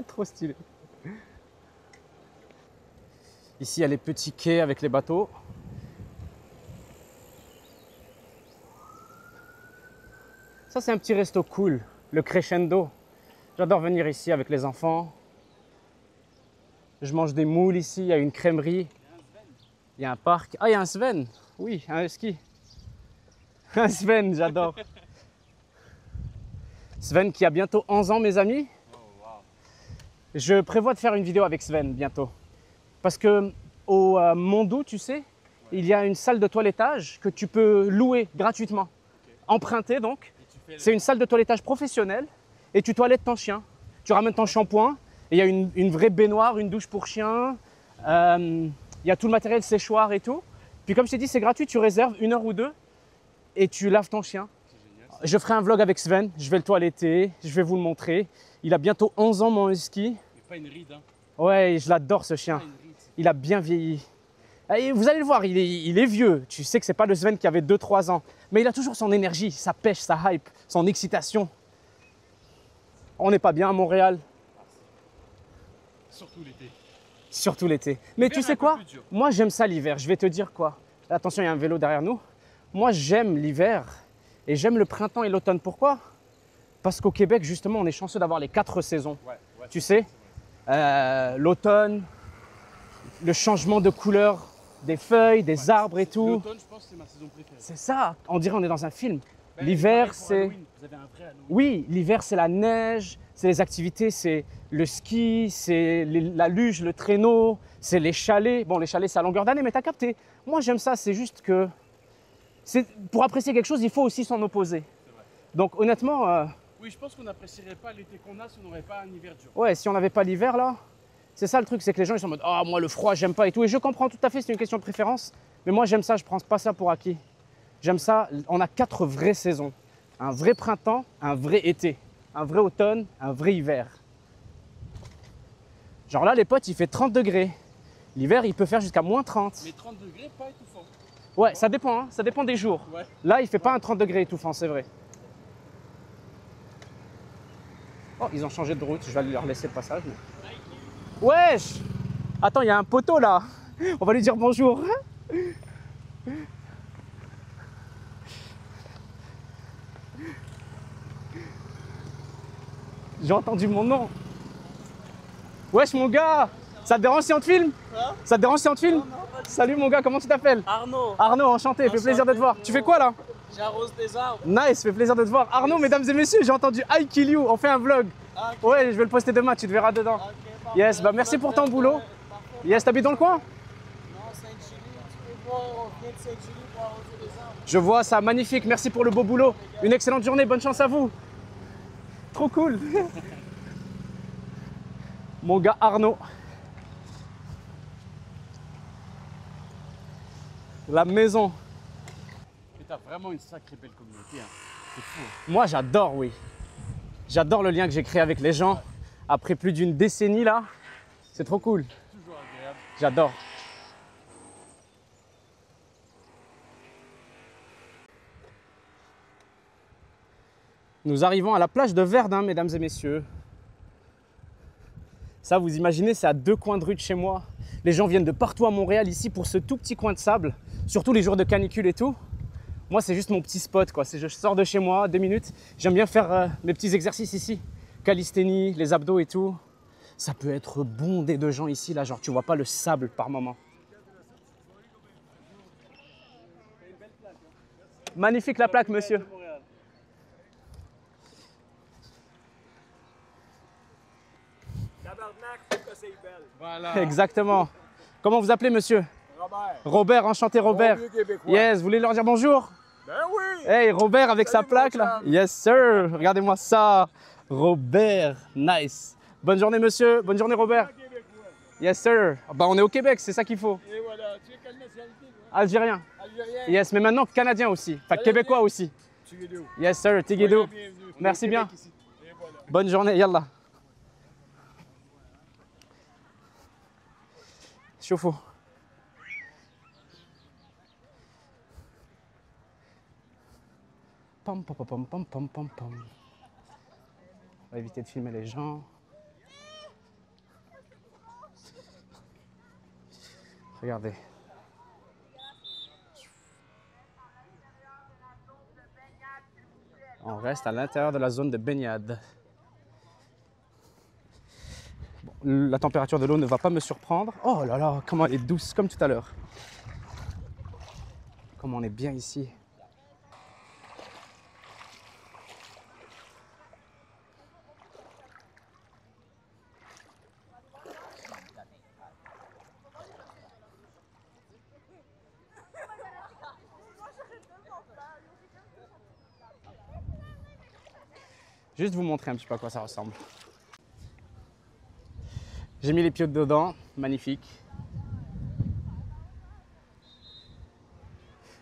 Trop stylé. Ici, il y a les petits quais avec les bateaux. Ça, c'est un petit resto cool, le Crescendo. J'adore venir ici avec les enfants. Je mange des moules ici, il y a une crèmerie. Il y a un parc. Ah, il y a un Sven. Oui, un husky. Un Sven, j'adore. Sven qui a bientôt 11 ans, mes amis. Je prévois de faire une vidéo avec Sven bientôt. Parce que au Mondou, tu sais, il y a une salle de toilettage que tu peux louer gratuitement. Emprunter donc. C'est une salle de toilettage professionnelle et tu toilettes ton chien. Tu ramènes ton shampoing et il y a une vraie baignoire, une douche pour chien. Il y a tout le matériel séchoir et tout. Puis comme je t'ai dit, c'est gratuit, tu réserves 1 heure ou 2 et tu laves ton chien. Je ferai un vlog avec Sven, je vais le toiletter, je vais vous le montrer. Il a bientôt 11 ans, mon husky. Mais pas une ride, hein. Ouais, je l'adore ce chien. Il a bien vieilli. Et vous allez le voir, il est vieux. Tu sais que c'est pas le Sven qui avait 2-3 ans. Mais il a toujours son énergie, sa pêche, sa hype, son excitation. On n'est pas bien à Montréal. Surtout l'été. Surtout l'été. Mais tu sais quoi? Moi, j'aime ça l'hiver. Je vais te dire quoi. Attention, il y a un vélo derrière nous. Moi, j'aime l'hiver et j'aime le printemps et l'automne. Pourquoi? Parce qu'au Québec, justement, on est chanceux d'avoir les 4 saisons. Tu sais, l'automne, le changement de couleur des feuilles, des arbres et tout. L'automne, je pense que c'est ma saison préférée. C'est ça. On dirait qu'on est dans un film. L'hiver, c'est... Vous avez un vrai Halloween. Oui, l'hiver, c'est la neige, c'est les activités, c'est le ski, c'est la luge, le traîneau, c'est les chalets. Bon, les chalets, c'est à longueur d'année, mais t'as capté. Moi, j'aime ça. C'est juste que... Pour apprécier quelque chose, il faut aussi s'en opposer. Donc, honnêtement... Oui, je pense qu'on n'apprécierait pas l'été qu'on a si on n'aurait pas un hiver dur. Ouais, si on n'avait pas l'hiver, là... C'est ça le truc, c'est que les gens ils sont en mode « Ah, moi, le froid, j'aime pas et tout. » Et je comprends tout à fait, c'est une question de préférence. Mais moi, j'aime ça, je prends pas ça pour acquis. J'aime ça. On a 4 vraies saisons. Un vrai printemps, un vrai été, un vrai automne, un vrai hiver. Genre là, les potes, il fait 30 degrés. L'hiver, il peut faire jusqu'à moins 30. Mais 30 degrés, pas étouffant. Ouais, ça dépend, hein, ça dépend des jours. Ouais. Là, il fait pas un 30 degrés étouffant, c'est vrai. Oh, ils ont changé de route, je vais leur laisser le passage. Mais... Wesh! Attends, il y a un poteau là. On va lui dire bonjour. J'ai entendu mon nom. Wesh mon gars, ça te dérange si on te filme? Ça te dérange si on te filme? Salut mon gars, comment tu t'appelles? Arnaud. Arnaud, enchanté, fait plaisir de te voir. Tu fais quoi là? J'arrose des arbres. Nice, fait plaisir de te voir. Arnaud, mesdames et messieurs, j'ai entendu I Kill You, on fait un vlog. Okay. Ouais, je vais le poster demain, tu te verras dedans. Okay, yes, bah merci pour ton boulot. Yes, t'habites dans le coin? Non, Saint-Julie, tu peux voir, on vient de Saint-Julie pour arroser des arbres. Je vois ça, magnifique, merci pour le beau boulot. Une excellente journée, bonne chance à vous. Trop cool. Mon gars Arnaud. La maison. Et t'as vraiment une sacrée belle communauté. Hein. c'est fou. Moi, j'adore, oui. J'adore le lien que j'ai créé avec les gens. Après plus d'une décennie, là, c'est trop cool. Toujours agréable. J'adore. Nous arrivons à la plage de Verdun, mesdames et messieurs. Ça, vous imaginez, c'est à 2 coins de rue de chez moi. Les gens viennent de partout à Montréal ici pour ce tout petit coin de sable, surtout les jours de canicule et tout. Moi, c'est juste mon petit spot, quoi. Je sors de chez moi, 2 minutes. J'aime bien faire mes petits exercices ici. Calisthénie, les abdos et tout. Ça peut être bondé de gens ici, là. Genre, tu vois pas le sable par moment. Magnifique la plaque, monsieur. Voilà. Exactement. Comment vous appelez, monsieur? Robert. Robert, enchanté Robert. Bon vieux Québécois. Yes, vous voulez leur dire bonjour? Ben oui. Hey, Robert avec sa Salut, plaque mon là. chum. Yes, sir. Regardez-moi ça. Robert, nice. Bonne journée, monsieur. Bonne journée, Robert. Québécois. Yes, sir. Bah, on est au Québec, c'est ça qu'il faut. Et voilà. Tu es quelle nationalité, toi? Algérien. Algérien. Yes, mais maintenant canadien aussi. Enfin, Canadien. québécois aussi. Tu es d'où? Yes, sir. Tigidou. Soyez bienvenus. Merci Au bien. Québec ici. Et voilà. Bonne journée. Yallah. Chauffe. Pam, pam, pam, pam, pam, pam, pam. On va éviter de filmer les gens. Regardez. On reste à l'intérieur de la zone de baignade. Bon, la température de l'eau ne va pas me surprendre. Oh là là, comment elle est douce, comme tout à l'heure. Comme on est bien ici. Juste vous montrer un petit peu à quoi ça ressemble. J'ai mis les pieds dedans, magnifique.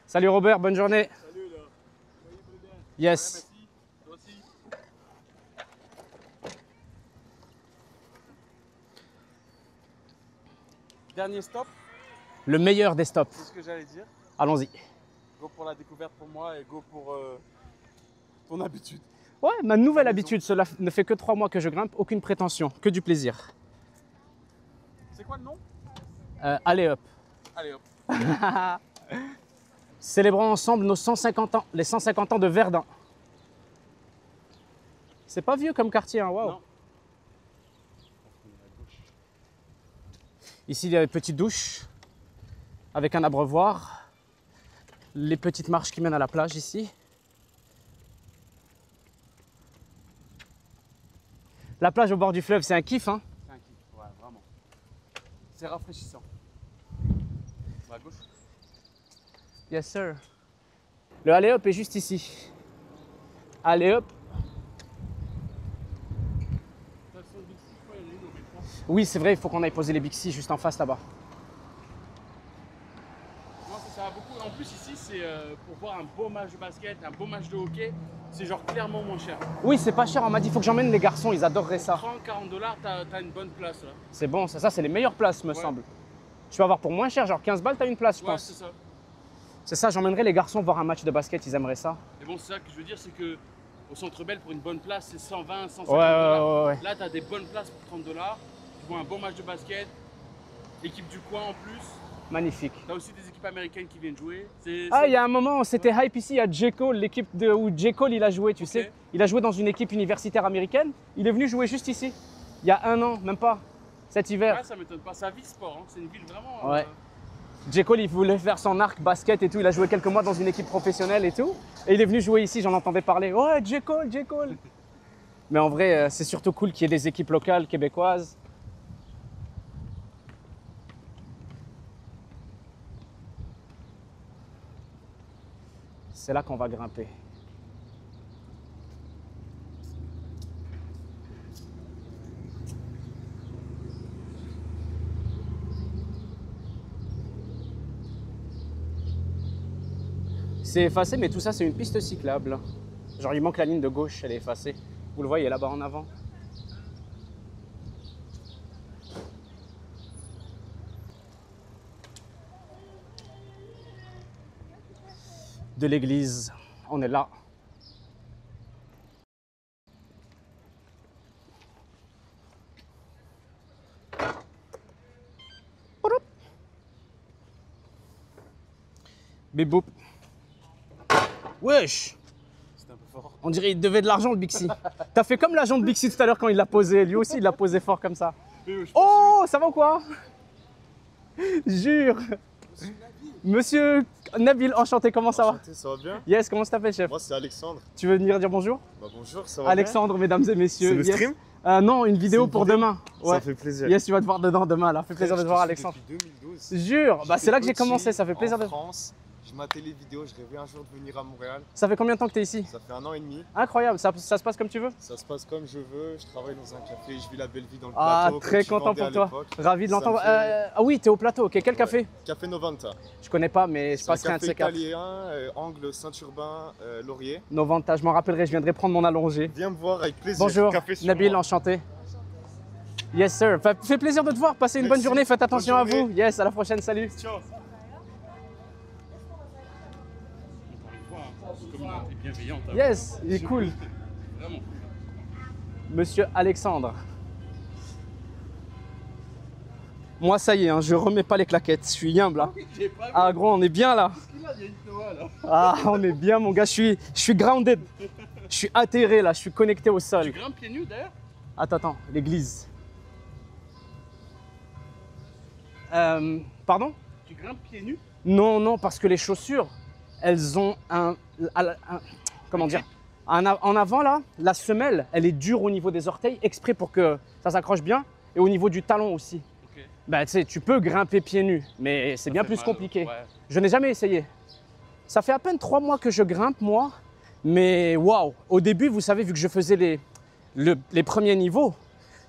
Salut Robert, bonne journée. Salut là. Soyez prudents. Yes. Merci. Toi aussi. Dernier stop, Le meilleur des stops. c'est ce que j'allais dire. Allons-y. Go pour la découverte pour moi et go pour ton habitude. Ouais, ma nouvelle habitude, cela ne fait que 3 mois que je grimpe, aucune prétention, que du plaisir. C'est quoi le nom? Allez hop. Allez hop. Célébrons ensemble nos 150 ans, les 150 ans de Verdun. C'est pas vieux comme quartier, hein, waouh. Non. Ici, il y a une petite douche avec un abreuvoir. Les petites marches qui mènent à la plage ici. La plage au bord du fleuve, c'est un kiff, hein. C'est un kiff, ouais, vraiment. C'est rafraîchissant. À gauche. Yes, sir. Le alley hop est juste ici. Alley hop. Oui, c'est vrai, il faut qu'on aille poser les Bixi juste en face là-bas. Non, ça va beaucoup. En plus, ici, c'est pour voir un beau match de basket, un beau match de hockey, c'est genre clairement moins cher. Oui, c'est pas cher, on m'a dit, il faut que j'emmène les garçons, ils adoreraient ça. 30-40 $, t'as une bonne place là. C'est bon, ça c'est les meilleures places, me Ouais. semble. Tu peux avoir pour moins cher, genre 15 balles, t'as une place, je Ouais, pense. c'est ça. C'est ça, j'emmènerai les garçons voir un match de basket, ils aimeraient ça. Et bon, c'est ça que je veux dire, c'est que au Centre Bell, pour une bonne place, c'est 120, 150 Ouais, $. ouais. Là, t'as des bonnes places pour 30 $. Tu vois un bon match de basket, équipe du coin en plus. Magnifique. T'as aussi des équipes américaines qui viennent jouer. Ah, il y a un moment, c'était hype ici, il y a J. Cole, l'équipe où J. Cole il a joué, tu sais. Il a joué dans une équipe universitaire américaine. Il est venu jouer juste ici, il y a 1 an, même pas, cet hiver. Ouais, ça m'étonne pas. Ça vit sport, hein. C'est une ville vraiment. Ouais. J. Cole, il voulait faire son arc basket et tout. Il a joué quelques mois dans une équipe professionnelle et tout. Et il est venu jouer ici, j'en entendais parler. Ouais, J. Cole, J. Cole. Mais en vrai, c'est surtout cool qu'il y ait des équipes locales, québécoises. C'est là qu'on va grimper. C'est effacé, mais tout ça, c'est une piste cyclable. Genre, il manque la ligne de gauche, elle est effacée. Vous le voyez là-bas en avant. De l'église, on est là. Bip boop. Wesh! C'était un peu fort. On dirait qu'il devait de l'argent le Bixi. T'as fait comme l'agent de Bixi tout à l'heure quand il l'a posé. Lui aussi, il l'a posé fort comme ça. Oh, ça va ou quoi? Jure. Monsieur Nabil, enchanté, comment ça va? Enchanté, ça va bien? Yes, comment ça t'appelle, chef? Moi c'est Alexandre. Tu veux venir dire bonjour? Bah bonjour, ça va Alexandre, mesdames et messieurs. bien? C'est le Yes. stream? Non, une vidéo une pour vidéo? demain. Ça fait plaisir. Yes, tu vas te voir dedans demain là. Fait plaisir de te voir, Alexandre. Depuis 2012. Jure, bah c'est là que j'ai J'étais commencé, ça fait petit plaisir de. En France, je matais les vidéos, je rêvais un jour de venir à Montréal. Ça fait combien de temps que t'es ici? Ça fait 1 an et demi. Incroyable, ça se passe comme tu veux? Ça se passe comme je veux, je travaille dans un café, je vis la belle vie dans le Ah, plateau. très comme tu content vendais pour à toi. l'époque. Ravi de Ça me l'entendre. fait- Ah oui, t'es au plateau, ok. Quel Ouais. café? Café Novanta. Je connais pas, mais je C'est un passerai un de café ces quatre. italien, angle Saint-Urbain, Laurier. Novanta, je m'en rappellerai, je viendrai prendre mon allongé. Viens me voir avec plaisir. Bonjour, Café sur Nabil, moi. enchanté. Yes, sir. Fait plaisir de te voir. Passez une bonne Merci. journée. Faites attention à Bonne journée. vous. Yes, à la prochaine. Salut. Ciao. Encore une fois, hein, communauté bienveillante. hein. Yes, il est cool. Vraiment. Monsieur Alexandre. Moi, ça y est, hein, je remets pas les claquettes. Je suis humble. Hein. J'ai pas vu. Ah, gros, on est bien là. Il y a une Noah là. Ah, on est bien, mon gars. Je suis grounded. Je suis atterré là. Je suis connecté au Tu sol. grimpes pieds nus d'ailleurs? Attends, l'église. Pardon? Tu grimpes pieds nus? Non, non, parce que les chaussures, elles ont comment dire? En avant là, la semelle, elle est dure au niveau des orteils, exprès pour que ça s'accroche bien, et au niveau du talon aussi. Ok. Bah, tu sais, tu peux grimper pieds nus, mais c'est Ça bien fait plus mal, compliqué. ouais. Je n'ai jamais essayé. Ça fait à peine 3 mois que je grimpe, moi, mais waouh! Au début, vous savez, vu que je faisais les premiers niveaux,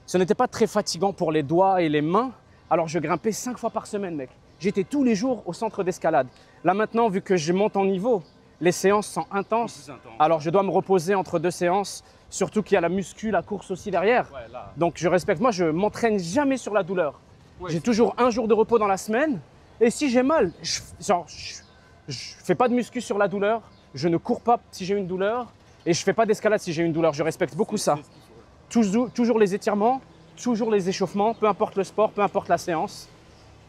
ce n'était pas très fatigant pour les doigts et les mains, alors je grimpais 5 fois par semaine, mec. J'étais tous les jours au centre d'escalade. Là maintenant, vu que je monte en niveau, les séances sont intenses. Plus intense. Alors je dois me reposer entre 2 séances, surtout qu'il y a la muscu, la course aussi derrière. Ouais, là. Donc je respecte, moi je m'entraîne jamais sur la douleur. Ouais, J'ai toujours un jour de repos dans la semaine. Et si j'ai mal, je fais pas de muscu sur la douleur, je ne cours pas si j'ai une douleur, et je fais pas d'escalade si j'ai une douleur. Je respecte beaucoup ça. c'est ce qu'il faut. Toujours les étirements, toujours les échauffements, peu importe le sport, peu importe la séance.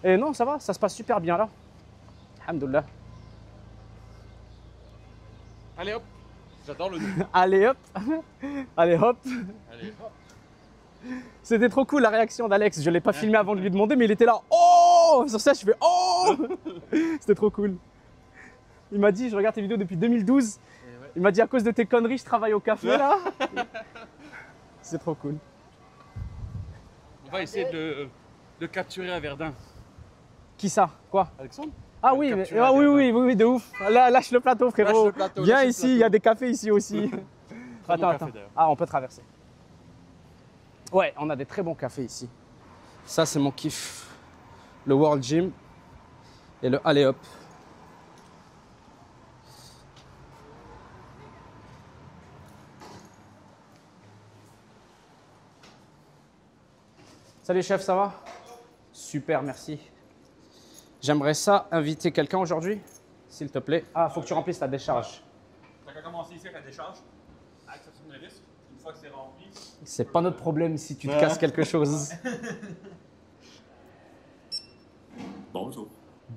Et non, ça va, ça se passe super bien là. Alhamdoulilah. Allez hop. J'adore le nom. Allez hop, allez hop. Allez hop. C'était trop cool la réaction d'Alex. Je ne l'ai pas filmé avant de lui demander, mais il était là. Oh! Sur ça, je fais oh! C'était trop cool. Il m'a dit, je regarde tes vidéos depuis 2012. Et ouais. Il m'a dit, à cause de tes conneries, je travaille au café là. C'est trop cool. On va essayer de capturer à Verdun. Qui ça? Quoi? Alexandre? Ah On va oui, le mais, capturer ah à oui, Verdun. oui, oui, oui, de ouf. Là, lâche le plateau, frérot. Lâche le plateau, Viens lâche le ici, plateau. il y a des cafés ici aussi. Très bon Attends, café, attends. d'ailleurs. Ah, on peut traverser. Ouais, on a des très bons cafés ici. Ça, c'est mon kiff. Le World Gym et le Alley Hop. Salut chef, ça va? Super, merci. J'aimerais ça inviter quelqu'un aujourd'hui, s'il te plaît. Ah, faut que tu remplisses ta décharge. T'as qu'à commencer ici avec la décharge, avec sa tournevis. Une fois que c'est rempli, C'est pas notre problème si tu te casses quelque chose. bonjour.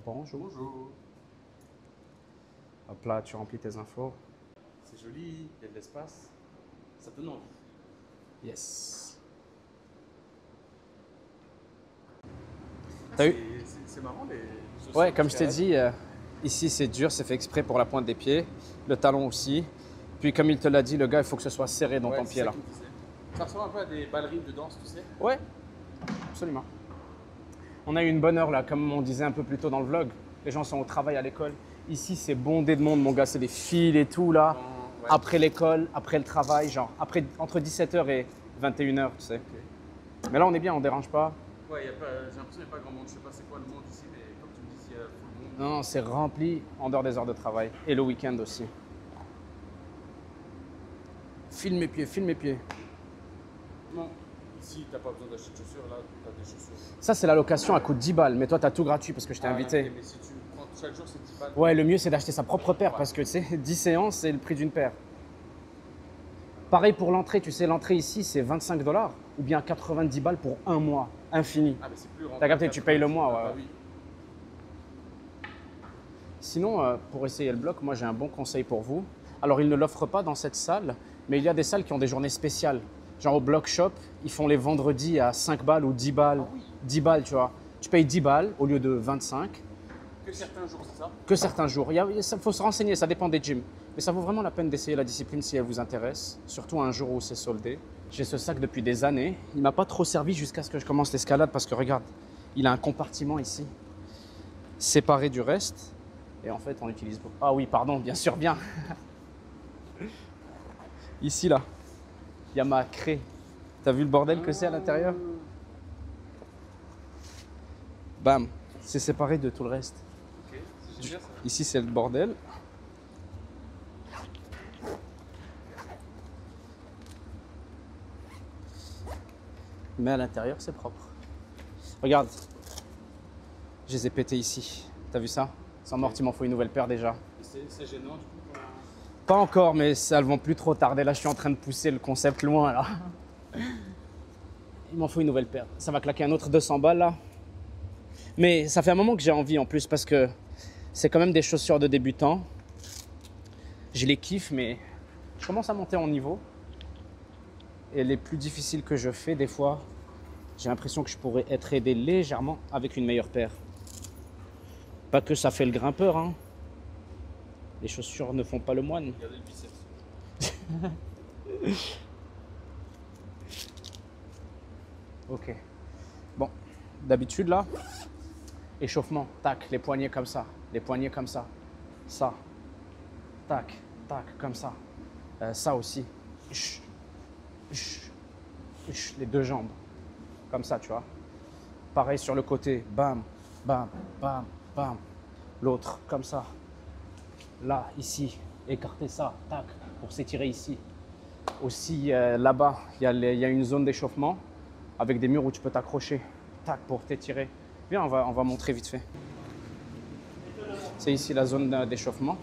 Bonjour. Bonjour. Hop là, tu remplis tes infos. C'est joli, il y a de l'espace. Ça donne envie. Yes. T'as eu? C'est marrant les. Ouais, comme je t'ai dit, ici c'est dur, c'est fait exprès pour la pointe des pieds, le talon aussi. Puis comme il te l'a dit, le gars, il faut que ce soit serré dans ton pied là. Ça ressemble un peu à des ballerines de danse, tu sais. Ouais, absolument. On a eu une bonne heure là, comme on disait un peu plus tôt dans le vlog. Les gens sont au travail, à l'école. Ici, c'est bondé de monde, mon gars. C'est des files et tout là. Ouais. Après l'école, après le travail, genre après, entre 17h et 21h, tu sais. Mais là, on est bien, on dérange pas. Ouais, j'ai l'impression qu'il n'y a pas grand monde. Je sais pas c'est quoi le monde ici, mais comme tu me dis, il y a tout le monde. Non, c'est rempli en dehors des heures de travail. Et le week-end aussi. File mes pieds, file mes pieds. Non, ici, t'as pas besoin d'acheter de chaussures, là, t'as des chaussures. Ça, c'est la location, elle coûte 10 balles. Mais toi, tu as tout gratuit parce que je t'ai invité. Ok, mais si tu prends chaque jour, c'est 10 balles. Ouais, le mieux, c'est d'acheter sa propre paire parce que, tu sais, 10 séances, c'est le prix d'une paire. Pareil pour l'entrée, tu sais, l'entrée ici, c'est 25 $ ou bien 90 balles pour un mois, infini. Ah, mais c'est plus rentable. T'as capté, tu payes le mois, ouais. Bah oui. Sinon, pour essayer le bloc, moi, j'ai un bon conseil pour vous. Alors, ils ne l'offrent pas dans cette salle, mais il y a des salles qui ont des journées spéciales. Genre au Block Shop, ils font les vendredis à 5 balles ou 10 balles. 10 balles, tu vois. Tu payes 10 balles au lieu de 25. Que certains jours, c'est ça? Que certains jours. Il faut se renseigner, ça dépend des gyms. Mais ça vaut vraiment la peine d'essayer la discipline si elle vous intéresse. Surtout un jour où c'est soldé. J'ai ce sac depuis des années. Il ne m'a pas trop servi jusqu'à ce que je commence l'escalade parce que regarde, il a un compartiment ici, séparé du reste. Et en fait, on utilise beaucoup. Ah oui, pardon, bien sûr, bien. Ici, là, il y a ma craie. T'as vu le bordel que c'est à l'intérieur? Bam, c'est séparé de tout le reste. Ok, c'est génial ça. Ici, c'est le bordel. Mais à l'intérieur, c'est propre. Regarde, je les ai pétés ici. T'as vu ça? Sans mort, il m'en faut une nouvelle paire déjà. C'est gênant du coup. Pas encore, mais elles vont plus trop tarder. Là, je suis en train de pousser le concept loin, là. Il m'en faut une nouvelle paire. Ça va claquer un autre 200 balles, là. Mais ça fait un moment que j'ai envie, en plus, parce que c'est quand même des chaussures de débutants. Je les kiffe, mais je commence à monter en niveau. Et les plus difficiles que je fais, des fois, j'ai l'impression que je pourrais être aidé légèrement avec une meilleure paire. Pas que ça fait le grimpeur, hein. Les chaussures ne font pas le moine. Regardez le biceps. Ok. Bon, d'habitude là, échauffement, tac, les poignets comme ça, les poignets comme ça, ça, tac, tac, comme ça, ça aussi, les deux jambes, comme ça, tu vois. Pareil sur le côté, bam, bam, bam, bam, l'autre, comme ça. Là, ici, écarter ça, tac, pour s'étirer ici. Aussi, là-bas, il y a une zone d'échauffement avec des murs où tu peux t'accrocher, tac, pour t'étirer. Viens, on va montrer vite fait. C'est ici la zone d'échauffement.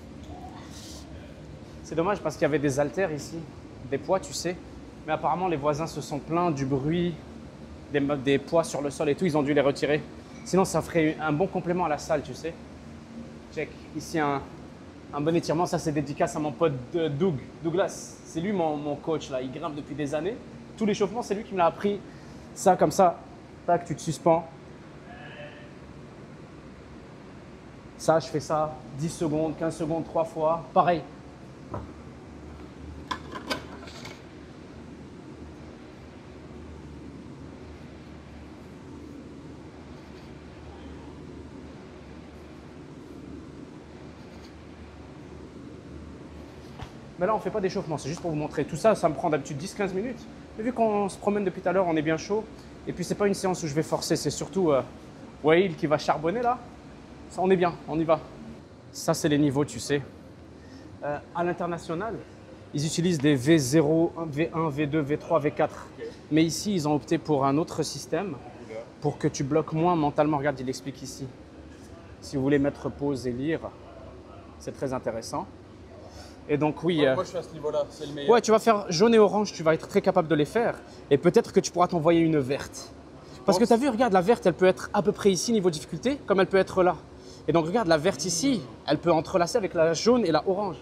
C'est dommage parce qu'il y avait des haltères ici, des poids, tu sais. Mais apparemment, les voisins se sont plaints du bruit, des poids sur le sol et tout, ils ont dû les retirer. Sinon, ça ferait un bon complément à la salle, tu sais. Check, ici un bon étirement, ça c'est dédicace à mon pote Douglas. C'est lui mon coach là, il grimpe depuis des années. Tout l'échauffement, c'est lui qui me l'a appris. Ça comme ça, tac, tu te suspends. Ça, je fais ça 10 secondes, 15 secondes, 3 fois. Pareil. Mais là, on ne fait pas d'échauffement, c'est juste pour vous montrer. Tout ça, ça me prend d'habitude 10-15 minutes. Mais vu qu'on se promène depuis tout à l'heure, on est bien chaud. Et puis, ce n'est pas une séance où je vais forcer, c'est surtout Wael qui va charbonner là. Ça, on est bien, on y va. Ça, c'est les niveaux, tu sais. À l'international, ils utilisent des V0, V1, V2, V3, V4. Mais ici, ils ont opté pour un autre système pour que tu bloques moins mentalement. Regarde, il explique ici. Si vous voulez mettre pause et lire, c'est très intéressant. Et donc oui, Moi je suis à ce niveau-là, c'est le meilleur. ouais, tu vas faire jaune et orange, tu vas être très capable de les faire. Et peut-être que tu pourras t'envoyer une verte. Parce que tu as vu, regarde, la verte, elle peut être à peu près ici, niveau difficulté, comme elle peut être là. Et donc regarde, la verte ici, elle peut entrelacer avec la jaune et la orange.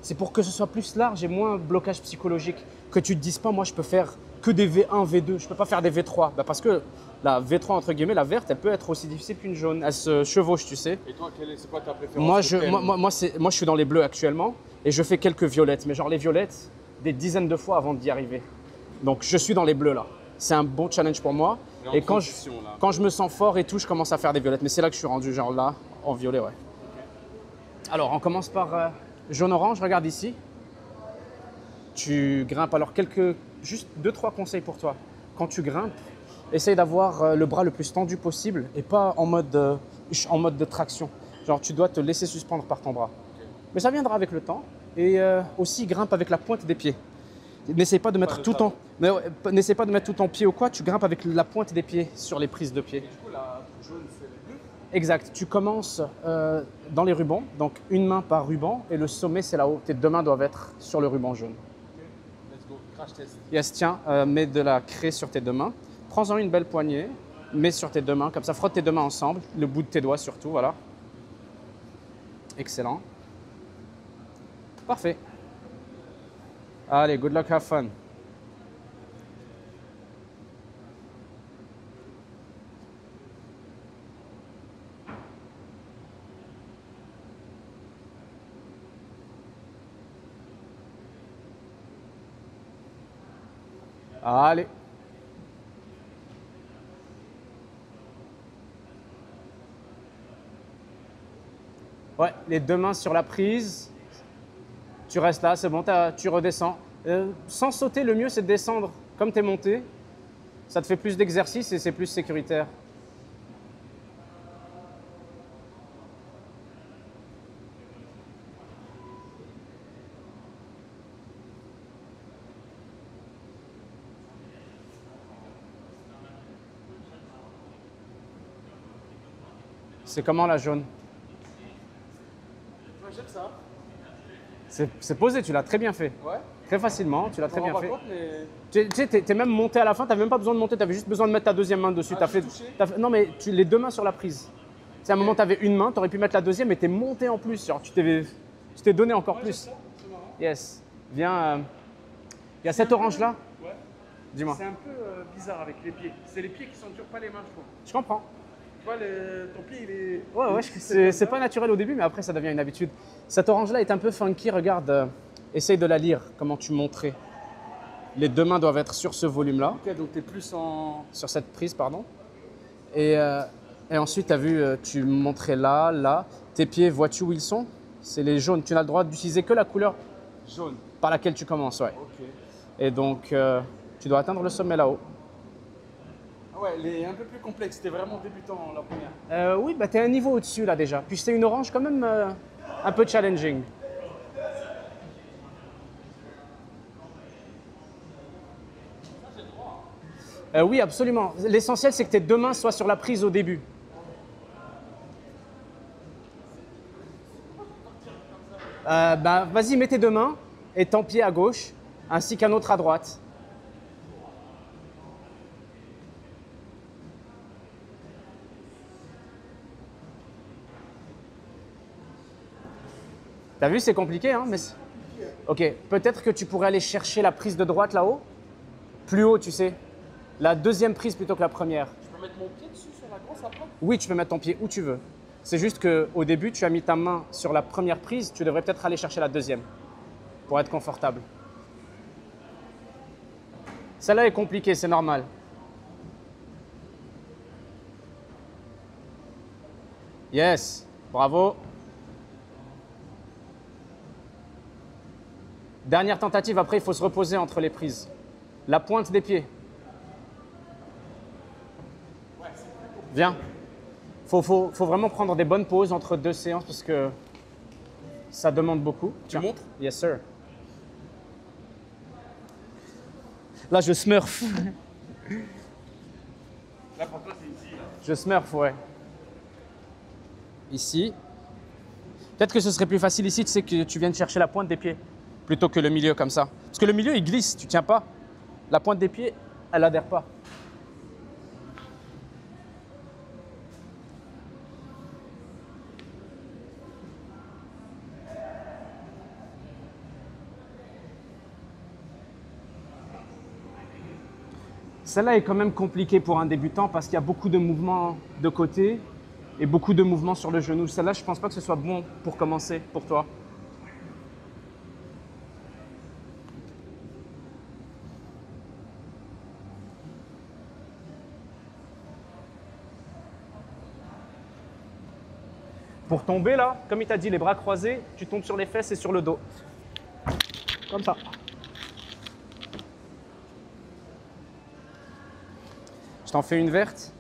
C'est pour que ce soit plus large et moins blocage psychologique. Que tu te dises pas, moi je peux faire que des V1, V2, je peux pas faire des V3. Bah, parce que la V3, entre guillemets, la verte, elle peut être aussi difficile qu'une jaune. Elle se chevauche, tu sais. Et toi, c'est quoi ta préférence? Moi, je suis dans les bleus actuellement et je fais quelques violettes. Mais genre les violettes, des dizaines de fois avant d'y arriver. Donc je suis dans les bleus là. C'est un bon challenge pour moi. Et quand je me sens fort et tout, je commence à faire des violettes. Mais c'est là que je suis rendu, genre là, en violet, ouais. Alors, on commence par jaune-orange. Regarde ici. Tu grimpes. Alors, juste 2-3 conseils pour toi. Quand tu grimpes, essaye d'avoir le bras le plus tendu possible et pas en mode de traction. Genre, tu dois te laisser suspendre par ton bras. Mais ça viendra avec le temps. Et aussi, grimpe avec la pointe des pieds. N'essaie pas de mettre de tout talon. n'essaie pas de mettre tout ton pied ou quoi, tu grimpes avec la pointe des pieds sur les prises de pied. Du coup, la jaune, c'est les deux. Exact, tu commences dans les rubans, donc une main par ruban et le sommet c'est là-haut. Tes deux mains doivent être sur le ruban jaune. Let's go, crash test. Yes, tiens, mets de la craie sur tes deux mains. Prends-en une belle poignée, mets sur tes deux mains, comme ça, frotte tes deux mains ensemble, le bout de tes doigts surtout, voilà. Excellent. Parfait. Allez, good luck, have fun. Allez. Ouais, les deux mains sur la prise. Tu restes là, c'est bon, tu redescends. Sans sauter, le mieux c'est de descendre comme tu es monté. Ça te fait plus d'exercice et c'est plus sécuritaire. C'est comment la jaune? Moi, j'aime ça. C'est posé, tu l'as très bien fait. Ouais. Très facilement, tu l'as Je très m'en bien rends fait. pas compte, mais Tu sais, t'es même monté à la fin, t'avais même pas besoin de monter, t'avais juste besoin de mettre ta deuxième main dessus. Ah, j'ai touché. Non mais les deux mains sur la prise. C'est à un moment, t'avais une main, t'aurais pu mettre la deuxième et t'es monté en plus. Genre, tu t'es donné encore plus. c'est marrant. Yes. Viens. Il y a cette orange là. Ouais. Dis-moi. C'est un peu bizarre avec les pieds. C'est les pieds qui sont durs, pas les mains, je trouve. Je comprends. Tu vois, ton pied, il est. Ouais, c'est pas naturel au début, mais après ça devient une habitude. Cette orange là est un peu funky. Regarde, essaye de la lire. Comment tu montrais. Les deux mains doivent être sur ce volume là. Ok, donc t'es plus en. Sur cette prise, pardon. Et ensuite, tu as vu, tu montrais là, là. Tes pieds, vois-tu où ils sont? C'est les jaunes. Tu n'as le droit d'utiliser que la couleur Jaune. par laquelle tu commences, ouais. Ok. Et donc, tu dois atteindre le sommet là-haut. Ah ouais, elle est un peu plus complexe. C'était vraiment débutant la première. Oui, bah, tu es un niveau au-dessus là déjà. Puis c'est une orange quand même un peu challenging. Oui, absolument. L'essentiel, c'est que tes deux mains soient sur la prise au début. Bah, vas-y, mets tes deux mains et ton pied à gauche, ainsi qu'un autre à droite. T'as vu, c'est compliqué, hein, mais... Ok, peut-être que tu pourrais aller chercher la prise de droite là-haut. Plus haut, tu sais. La deuxième prise plutôt que la première. Je peux mettre mon pied dessus sur la grosse après? Oui, tu peux mettre ton pied où tu veux. C'est juste qu'au début, tu as mis ta main sur la première prise, tu devrais peut-être aller chercher la deuxième pour être confortable. Celle-là est compliquée, c'est normal. Yes, bravo. Dernière tentative, après il faut se reposer entre les prises. La pointe des pieds. Viens. Faut vraiment prendre des bonnes pauses entre deux séances parce que ça demande beaucoup. Tu montres? Yes, sir. Là, je smurf. Là, pour toi, c'est ici. Là. Je smurf, ouais. Ici. Peut-être que ce serait plus facile ici, tu sais, que tu viennes chercher la pointe des pieds plutôt que le milieu comme ça. Parce que le milieu, il glisse, tu tiens pas. La pointe des pieds, elle adhère pas. Celle-là est quand même compliquée pour un débutant parce qu'il y a beaucoup de mouvements de côté et beaucoup de mouvements sur le genou. Celle-là, je ne pense pas que ce soit bon pour commencer pour toi. Pour tomber là, comme il t'a dit, les bras croisés, tu tombes sur les fesses et sur le dos. Comme ça. Je t'en fais une verte.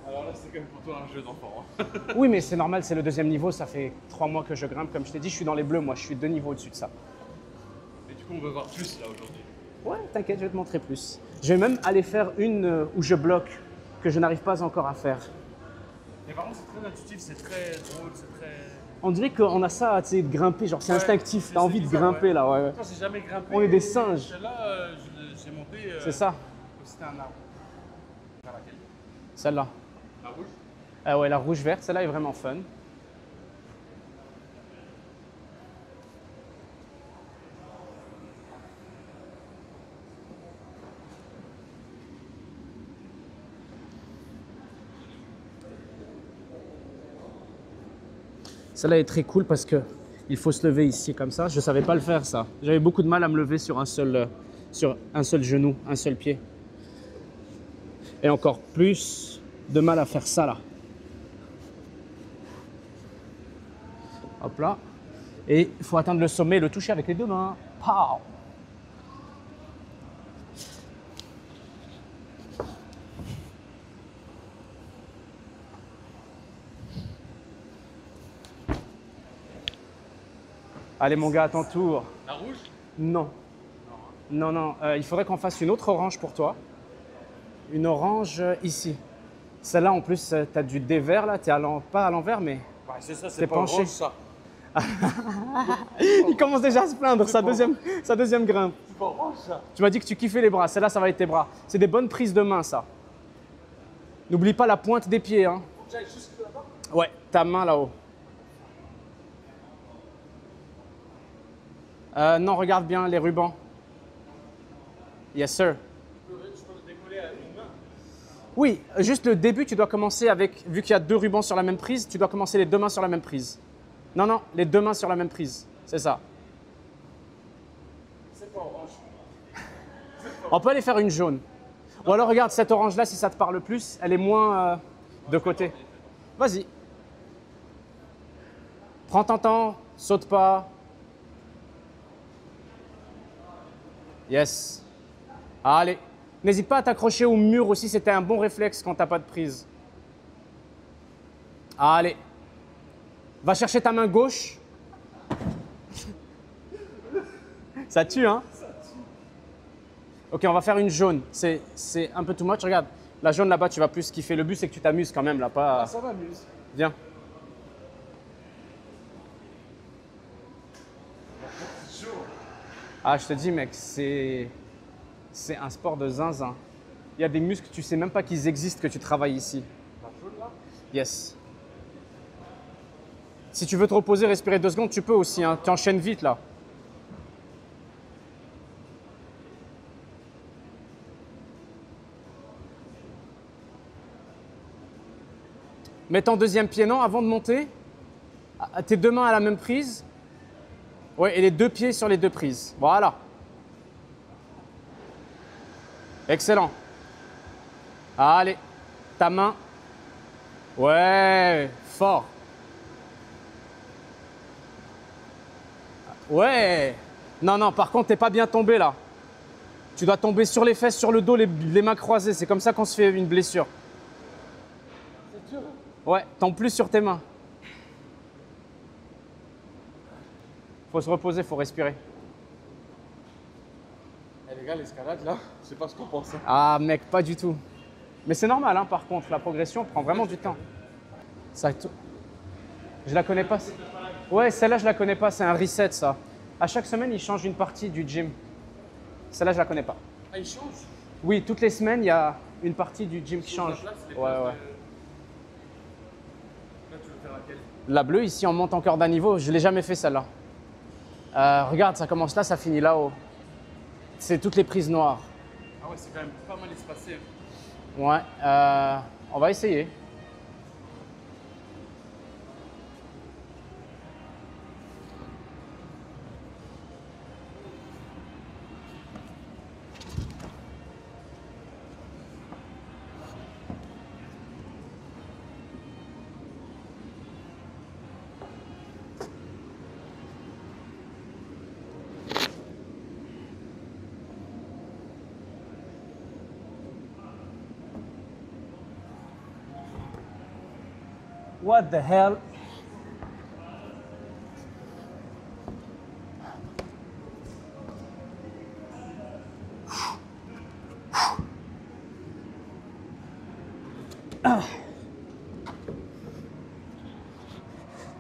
Alors là, c'est quand même pour toi un jeu d'enfant. Hein. Oui, mais c'est normal, c'est le deuxième niveau. Ça fait 3 mois que je grimpe. Comme je t'ai dit, je suis dans les bleus. Moi, je suis 2 niveaux au-dessus de ça. Et du coup, on veut voir plus là aujourd'hui. Ouais, t'inquiète, je vais te montrer plus. Je vais même aller faire une où je bloque, que je n'arrive pas encore à faire. Mais par contre, c'est très intuitif, c'est très drôle, c'est très. On dirait qu'on a ça, tu sais, de grimper, genre c'est Ouais, instinctif, t'as envie de bizarre, grimper ouais. là, ouais. Moi, j'ai jamais grimpé. On est des singes. Celle-là, j'ai monté. C'est ça, comme si c'était un arbre. Vers laquelle? celle-là. La rouge? Ah ouais, la rouge-verte, celle-là est vraiment fun. Celle-là est très cool parce que il faut se lever ici comme ça. Je ne savais pas le faire ça. J'avais beaucoup de mal à me lever sur un seul genou, un seul pied. Et encore plus de mal à faire ça là. Hop là. Et il faut atteindre le sommet et le toucher avec les deux mains. Pow! Allez mon gars, à ton tour. La rouge? Non. Non, non. Il faudrait qu'on fasse une autre orange pour toi. Une orange ici. Celle-là, en plus, tu as du dévers là. Tu es pas à l'envers, mais Ouais, c'est ça, T'es c'est pas penché. orange, ça. il commence déjà à se plaindre. Sa deuxième grimpe. C'est pas orange, ça. Tu m'as dit que tu kiffais les bras. Celle-là, ça va être tes bras. C'est des bonnes prises de main, ça. N'oublie pas la pointe des pieds. Hein. J'aille jusque là-bas. Ouais, ta main là-haut. Non, regarde bien les rubans. Yes, sir. Je peux le décoller à une main. Oui, juste le début, tu dois commencer avec, vu qu'il y a deux rubans sur la même prise, tu dois commencer les deux mains sur la même prise. Non, non, les deux mains sur la même prise. C'est ça. C'est pas orange. On peut aller faire une jaune. Ou alors, regarde, cette orange-là, si ça te parle plus, elle est moins de côté. Vas-y. Prends ton temps, saute pas. Yes. Allez. N'hésite pas à t'accrocher au mur aussi, c'était un bon réflexe quand t'as pas de prise. Allez. Va chercher ta main gauche. Ça tue, hein? Ok, on va faire une jaune. C'est un peu too much. Regarde, la jaune là-bas, tu vas plus kiffer. Le but, c'est que tu t'amuses quand même là, pas. Ah, ça m'amuse. Viens. Ah, je te dis, mec, c'est un sport de zinzin. Il y a des muscles, tu sais même pas qu'ils existent, que tu travailles ici. La jaune, là? Yes. Si tu veux te reposer, respirer 2 secondes, tu peux aussi. Hein. Tu enchaînes vite là. Mets ton deuxième pied, non, avant de monter. Tes deux mains à la même prise. Ouais, et les deux pieds sur les deux prises. Voilà. Excellent. Allez, ta main. Ouais, fort. Ouais. Non, non, par contre, t'es pas bien tombé là. Tu dois tomber sur les fesses, sur le dos, les mains croisées. C'est comme ça qu'on se fait une blessure. C'est dur. Ouais, tombe plus sur tes mains. Faut se reposer, faut respirer. Eh les gars, l'escalade là, je sais pas ce qu'on pense. Hein. Ah mec, pas du tout. Mais c'est normal, hein, par contre, la progression prend vraiment du temps. Ça, je la connais pas. Ouais, celle-là, je la connais pas, c'est un reset ça. À chaque semaine, ils changent une partie du gym. Celle-là, je la connais pas. Ah, il change? Oui, toutes les semaines, il y a une partie du gym qui change. La place, les Ouais, places ouais. Là, tu veux faire laquelle? La bleue, ici, on monte encore d'un niveau. Je l'ai jamais fait celle-là. Regarde, ça commence là, ça finit là-haut. C'est toutes les prises noires. Ah ouais, c'est quand même pas mal espacé. Ouais, on va essayer. What the hell?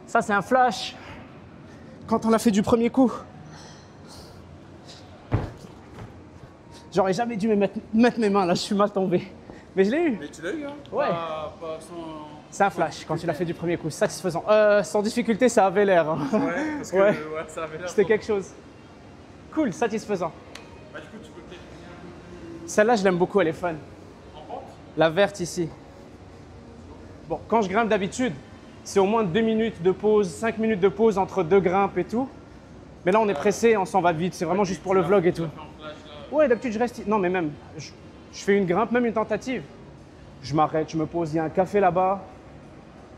Ça, c'est un flash. Quand on l'a fait du premier coup. J'aurais jamais dû mettre mes mains là, je suis mal tombé. Mais je l'ai eu. Mais tu l'as eu, hein? Ouais. Pas sans... C'est un flash quand tu l'as fait du premier coup, satisfaisant. Sans difficulté, ça avait l'air. Hein. Ouais, parce que Ouais. ouais, ça avait l'air... C'était quelque chose. Cool, satisfaisant. Bah, du coup, tu peux peut-être venir un peu Celle-là, je l'aime beaucoup, elle est fun. plus en pente. La verte ici. Bon, quand je grimpe d'habitude, c'est au moins 2 minutes de pause, 5 minutes de pause entre 2 grimpes et tout. Mais là, on est pressé, on s'en va vite. C'est vraiment juste pour le vlog et tout. En flash, là. Ouais, d'habitude, je reste. Non, mais même, je fais une grimpe, même une tentative. Je m'arrête, je me pose, il y a un café là-bas.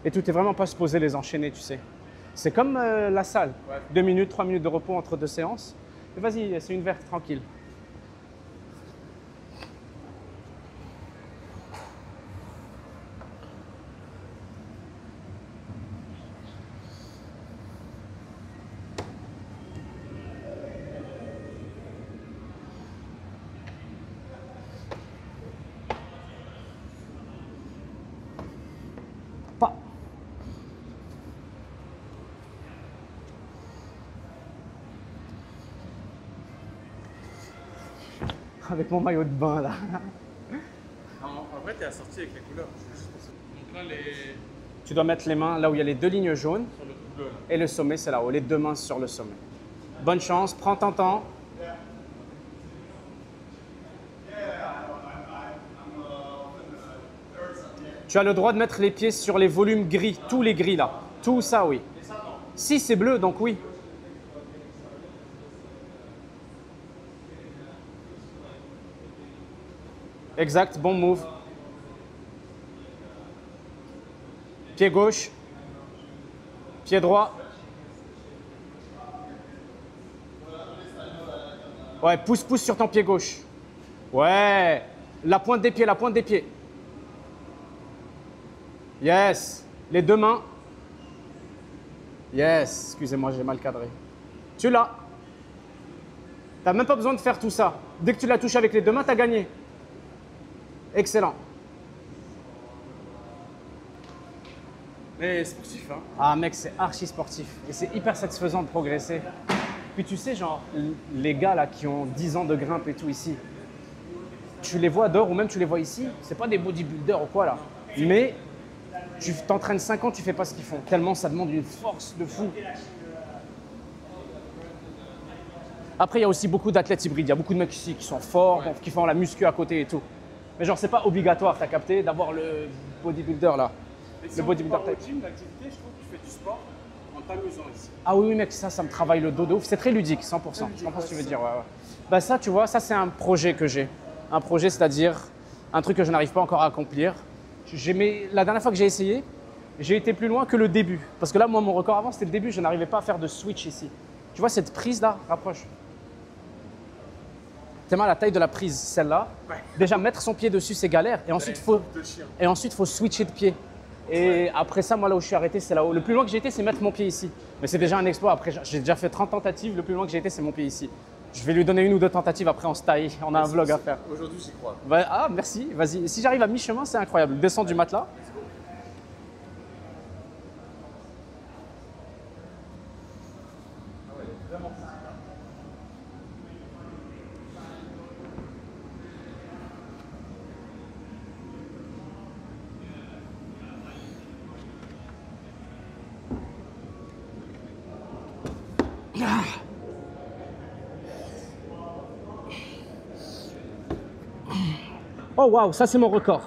Et tout est vraiment pas se poser, les enchaîner, tu sais. C'est comme la salle. Ouais. 2 minutes, 3 minutes de repos entre 2 séances. Et vas-y, c'est une verte, tranquille. Pas. Avec mon maillot de bain là. En vrai, t'es assorti avec les couleurs. C'est juste pour ça. Donc là, les... Tu dois mettre les mains là où il y a les 2 lignes jaunes sur le truc bleu, là. et le sommet c'est là-haut, les 2 mains sur le sommet. Bonne chance, prends ton temps. Tu as le droit de mettre les pieds sur les volumes gris, tous les gris là. Tout ça, oui. Si c'est bleu, donc oui. Exact, bon move. Pied gauche. Pied droit. Ouais, pousse sur ton pied gauche. Ouais. La pointe des pieds, la pointe des pieds. Yes. Les 2 mains. Yes. Excusez-moi, j'ai mal cadré. Tu l'as. Tu n'as même pas besoin de faire tout ça. Dès que tu l'as touché avec les 2 mains, tu as gagné. Excellent. Mais sportif, hein. Ah mec, c'est archi sportif. Et c'est hyper satisfaisant de progresser. Puis tu sais, genre, les gars là qui ont 10 ans de grimpe et tout ici, tu les vois dehors ou même tu les vois ici, c'est pas des bodybuilders ou quoi là. Mais tu t'entraînes 5 ans, tu fais pas ce qu'ils font. Tellement ça demande une force de fou. Après, il y a aussi beaucoup d'athlètes hybrides. Il y a beaucoup de mecs ici qui sont forts, qui font la muscu à côté et tout. Mais genre, c'est pas obligatoire, t'as capté, d'avoir le bodybuilder là. Et si Le on bodybuilder compare au type. gym, l'activité, je trouve que tu fais du sport en t'amusant ici. Ah oui, mec, ça me travaille le dos de ouf. C'est très ludique, 100%. Je comprends ce que tu veux dire. Ouais, ouais. Bah ça, tu vois, ça c'est un projet que j'ai. Un projet, c'est-à-dire un truc que je n'arrive pas encore à accomplir. La dernière fois que j'ai essayé, j'ai été plus loin que le début. Parce que là, moi, mon record avant, c'était le début. Je n'arrivais pas à faire de switch ici. Tu vois cette prise là, rapproche. T'es mal à la taille de la prise, celle-là. Ouais. Déjà, mettre son pied dessus, c'est galère. Et ensuite, De chien. faut switcher de pied. Et après ça, moi, là où je suis arrêté, c'est là-haut. Le plus loin que j'ai été, c'est mettre mon pied ici. Mais c'est déjà un exploit. Après, j'ai déjà fait 30 tentatives. Le plus loin que j'ai été, c'est mon pied ici. Je vais lui donner 1 ou 2 tentatives. Après, on se taille. On a un vlog à faire. Aujourd'hui, j'y crois. Ah, merci. Vas-y. Si j'arrive à mi-chemin, c'est incroyable. Descends du matelas. Oh waouh, ça c'est mon record.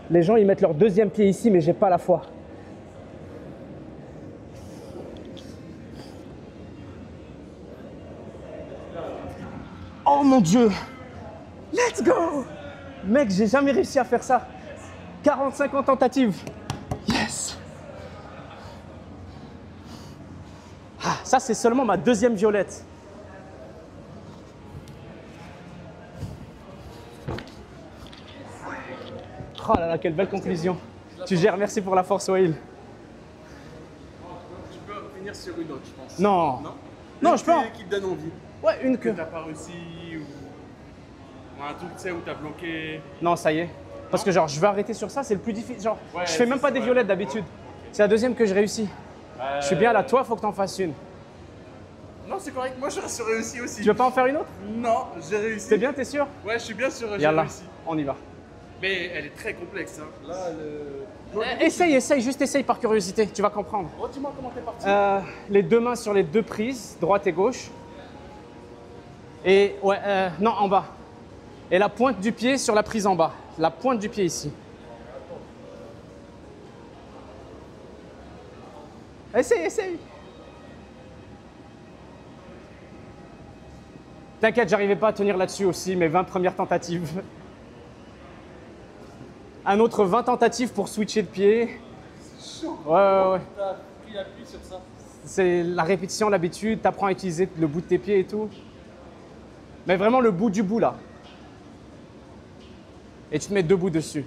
Les gens ils mettent leur 2e pied ici, mais j'ai pas la foi. Oh mon Dieu! Let's go! Mec, j'ai jamais réussi à faire ça. 40-50 tentatives. Yes! Ah, ça, c'est seulement ma 2e violette. Oh là là, quelle belle conclusion. Tu gères, merci pour la force, Wael. Tu peux finir sur une autre, je pense. Non. Non? Non, Une je peux. qui te donne envie. Ouais, une queue. Que t'as pas réussi ou un truc, tu sais, où t'as bloqué. Non, ça y est. Parce que genre, je veux arrêter sur ça, c'est le plus difficile. Genre, Ouais, je fais même c'est pas ça, des ouais. violettes d'habitude. C'est la deuxième que je réussis. Je suis bien là. Toi, faut que t'en fasses une. Non, c'est correct. Moi, je réussi aussi. Tu veux pas en faire une autre? Non, j'ai réussi. T'es bien, t'es sûr? Ouais, je suis bien sûr, j'ai Yallah, réussi. on y va. Mais elle est très complexe. Hein. Là, Essaye, juste essaye par curiosité, tu vas comprendre. Dis-moi comment t'es parti. Les deux mains sur les deux prises, droite et gauche. Et ouais, non, en bas. Et la pointe du pied sur la prise en bas. La pointe du pied ici. Essaye. T'inquiète, j'arrivais pas à tenir là-dessus aussi, mes 20 premières tentatives. Un autre 20 tentatives pour switcher de pied. Ouais. T'as pris appui sur ça. C'est la répétition, l'habitude, t'apprends à utiliser le bout de tes pieds et tout. Mais vraiment le bout du bout là. Et tu te mets debout dessus.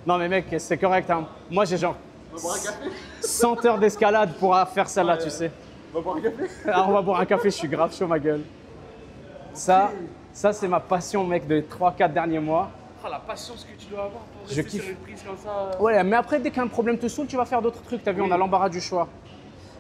Non mais mec, c'est correct. Hein. Moi j'ai genre On va boire un café. 100 heures d'escalade pour faire celle-là, tu sais. On va boire un café. Alors on va boire un café, je suis grave chaud ma gueule. Ça c'est ma passion mec de 3-4 derniers mois. Ah, la patience que tu dois avoir pour Je rester kiffe. sur une prise comme ça. Ouais, mais après, dès qu'un problème te saoule, tu vas faire d'autres trucs. T'as vu, on a l'embarras du choix.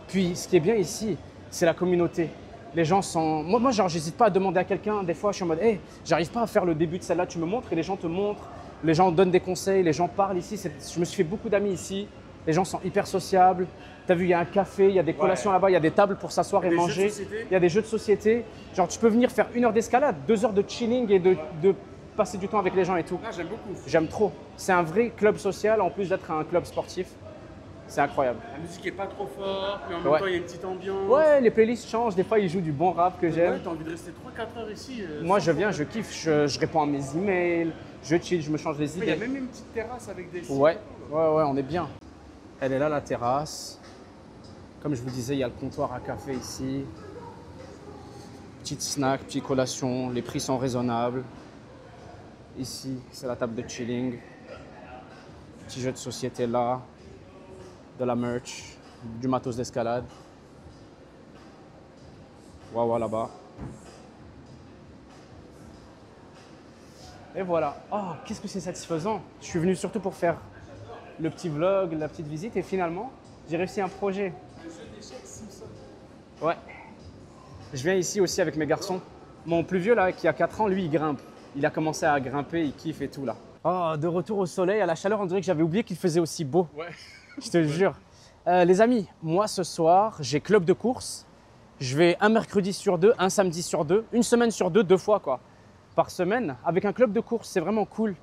Puis, ce qui est bien ici, c'est la communauté. Les gens sont. Moi genre, j'hésite pas à demander à quelqu'un. Des fois, je suis en mode, hey, j'arrive pas à faire le début de celle-là, tu me montres. Et les gens te montrent. Les gens donnent des conseils. Les gens parlent ici. Je me suis fait beaucoup d'amis ici. Les gens sont hyper sociables. T'as vu, il y a un café, il y a des collations là-bas, il y a des tables pour s'asseoir et Des jeux de manger. société. Il y a des jeux de société. Genre, tu peux venir faire 1 heure d'escalade, 2 heures de chilling et de passer du temps avec les gens et tout. Ah, j'aime beaucoup. J'aime trop. C'est un vrai club social en plus d'être un club sportif. C'est incroyable. La musique est pas trop forte, mais en même Ouais. temps, il y a une petite ambiance. Ouais, les playlists changent. Des fois, ils jouent du bon rap que Ouais, j'aime. t'as envie de rester 3-4 heures ici. Moi, sans je viens, problème. je kiffe. Je réponds à mes emails. Je chill, je me change les Il y a idées. même une petite terrasse avec des. Ouais, on est bien. Elle est là, la terrasse. Comme je vous disais, il y a le comptoir à café ici. Petite snack, petite collation. Les prix sont raisonnables. Ici, c'est la table de chilling. Petit jeu de société là. De la merch. Du matos d'escalade. Waouh, là-bas. Et voilà. Oh, qu'est-ce que c'est satisfaisant. Je suis venu surtout pour faire le petit vlog, la petite visite. Et finalement, j'ai réussi un projet. Ouais. Je viens ici aussi avec mes garçons. Mon plus vieux là, qui a 4 ans, lui, il grimpe. Il a commencé à grimper, il kiffe et tout là. Oh, de retour au soleil, à la chaleur, on dirait que j'avais oublié qu'il faisait aussi beau. Ouais. Je te le jure. Les amis, moi ce soir, j'ai club de course. Je vais un mercredi sur 2, un samedi sur 2, une semaine sur 2, 2 fois quoi, par semaine, avec un club de course. C'est vraiment cool.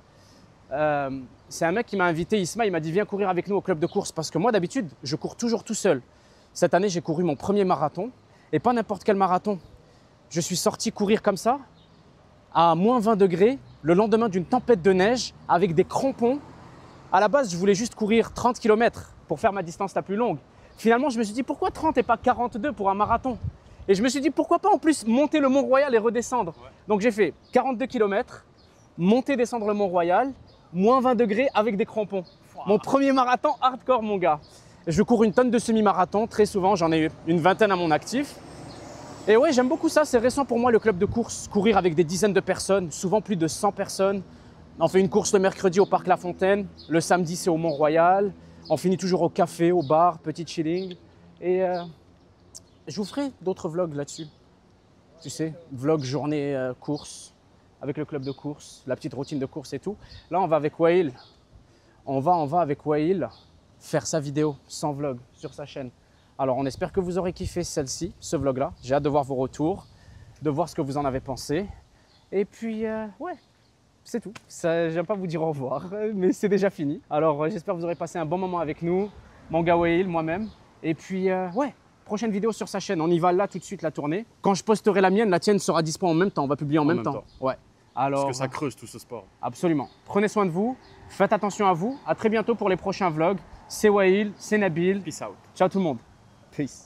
C'est un mec qui m'a invité, Isma, il m'a dit viens courir avec nous au club de course parce que moi d'habitude, je cours toujours tout seul. Cette année, j'ai couru mon premier marathon et pas n'importe quel marathon. Je suis sorti courir comme ça, à moins 20 degrés, le lendemain d'une tempête de neige, avec des crampons. À la base, je voulais juste courir 30 km pour faire ma distance la plus longue. Finalement, je me suis dit pourquoi 30 et pas 42 pour un marathon? Et je me suis dit pourquoi pas en plus monter le Mont-Royal et redescendre. Donc j'ai fait 42 km, monter, descendre le Mont-Royal, moins 20 degrés avec des crampons. Mon premier marathon hardcore, mon gars. Je cours une tonne de semi-marathon, très souvent, j'en ai une vingtaine à mon actif. Et ouais, j'aime beaucoup ça, c'est récent pour moi le club de course, courir avec des dizaines de personnes, souvent plus de 100 personnes. On fait une course le mercredi au Parc La Fontaine, le samedi c'est au Mont-Royal, on finit toujours au café, au bar, petit chilling. Et je vous ferai d'autres vlogs là-dessus. Tu sais, vlog journée course, avec le club de course, la petite routine de course et tout. Là, on va avec Wael. On va avec Wael faire sa vidéo sans vlog sur sa chaîne. Alors, on espère que vous aurez kiffé celle-ci, ce vlog-là. J'ai hâte de voir vos retours, de voir ce que vous en avez pensé. Et puis, ouais, c'est tout. J'aime pas vous dire au revoir, mais c'est déjà fini. Alors, j'espère que vous aurez passé un bon moment avec nous, mon gars Wael, moi-même. Et puis, ouais, prochaine vidéo sur sa chaîne. On y va là tout de suite, la tournée. Quand je posterai la mienne, la tienne sera dispo en même temps. On va publier en même temps. Ouais. Alors, Parce que ça creuse tout ce sport. absolument. Prenez soin de vous. Faites attention à vous. À très bientôt pour les prochains vlogs. C'est Wael, c'est Nabil. Peace out. Ciao tout le monde. Peace.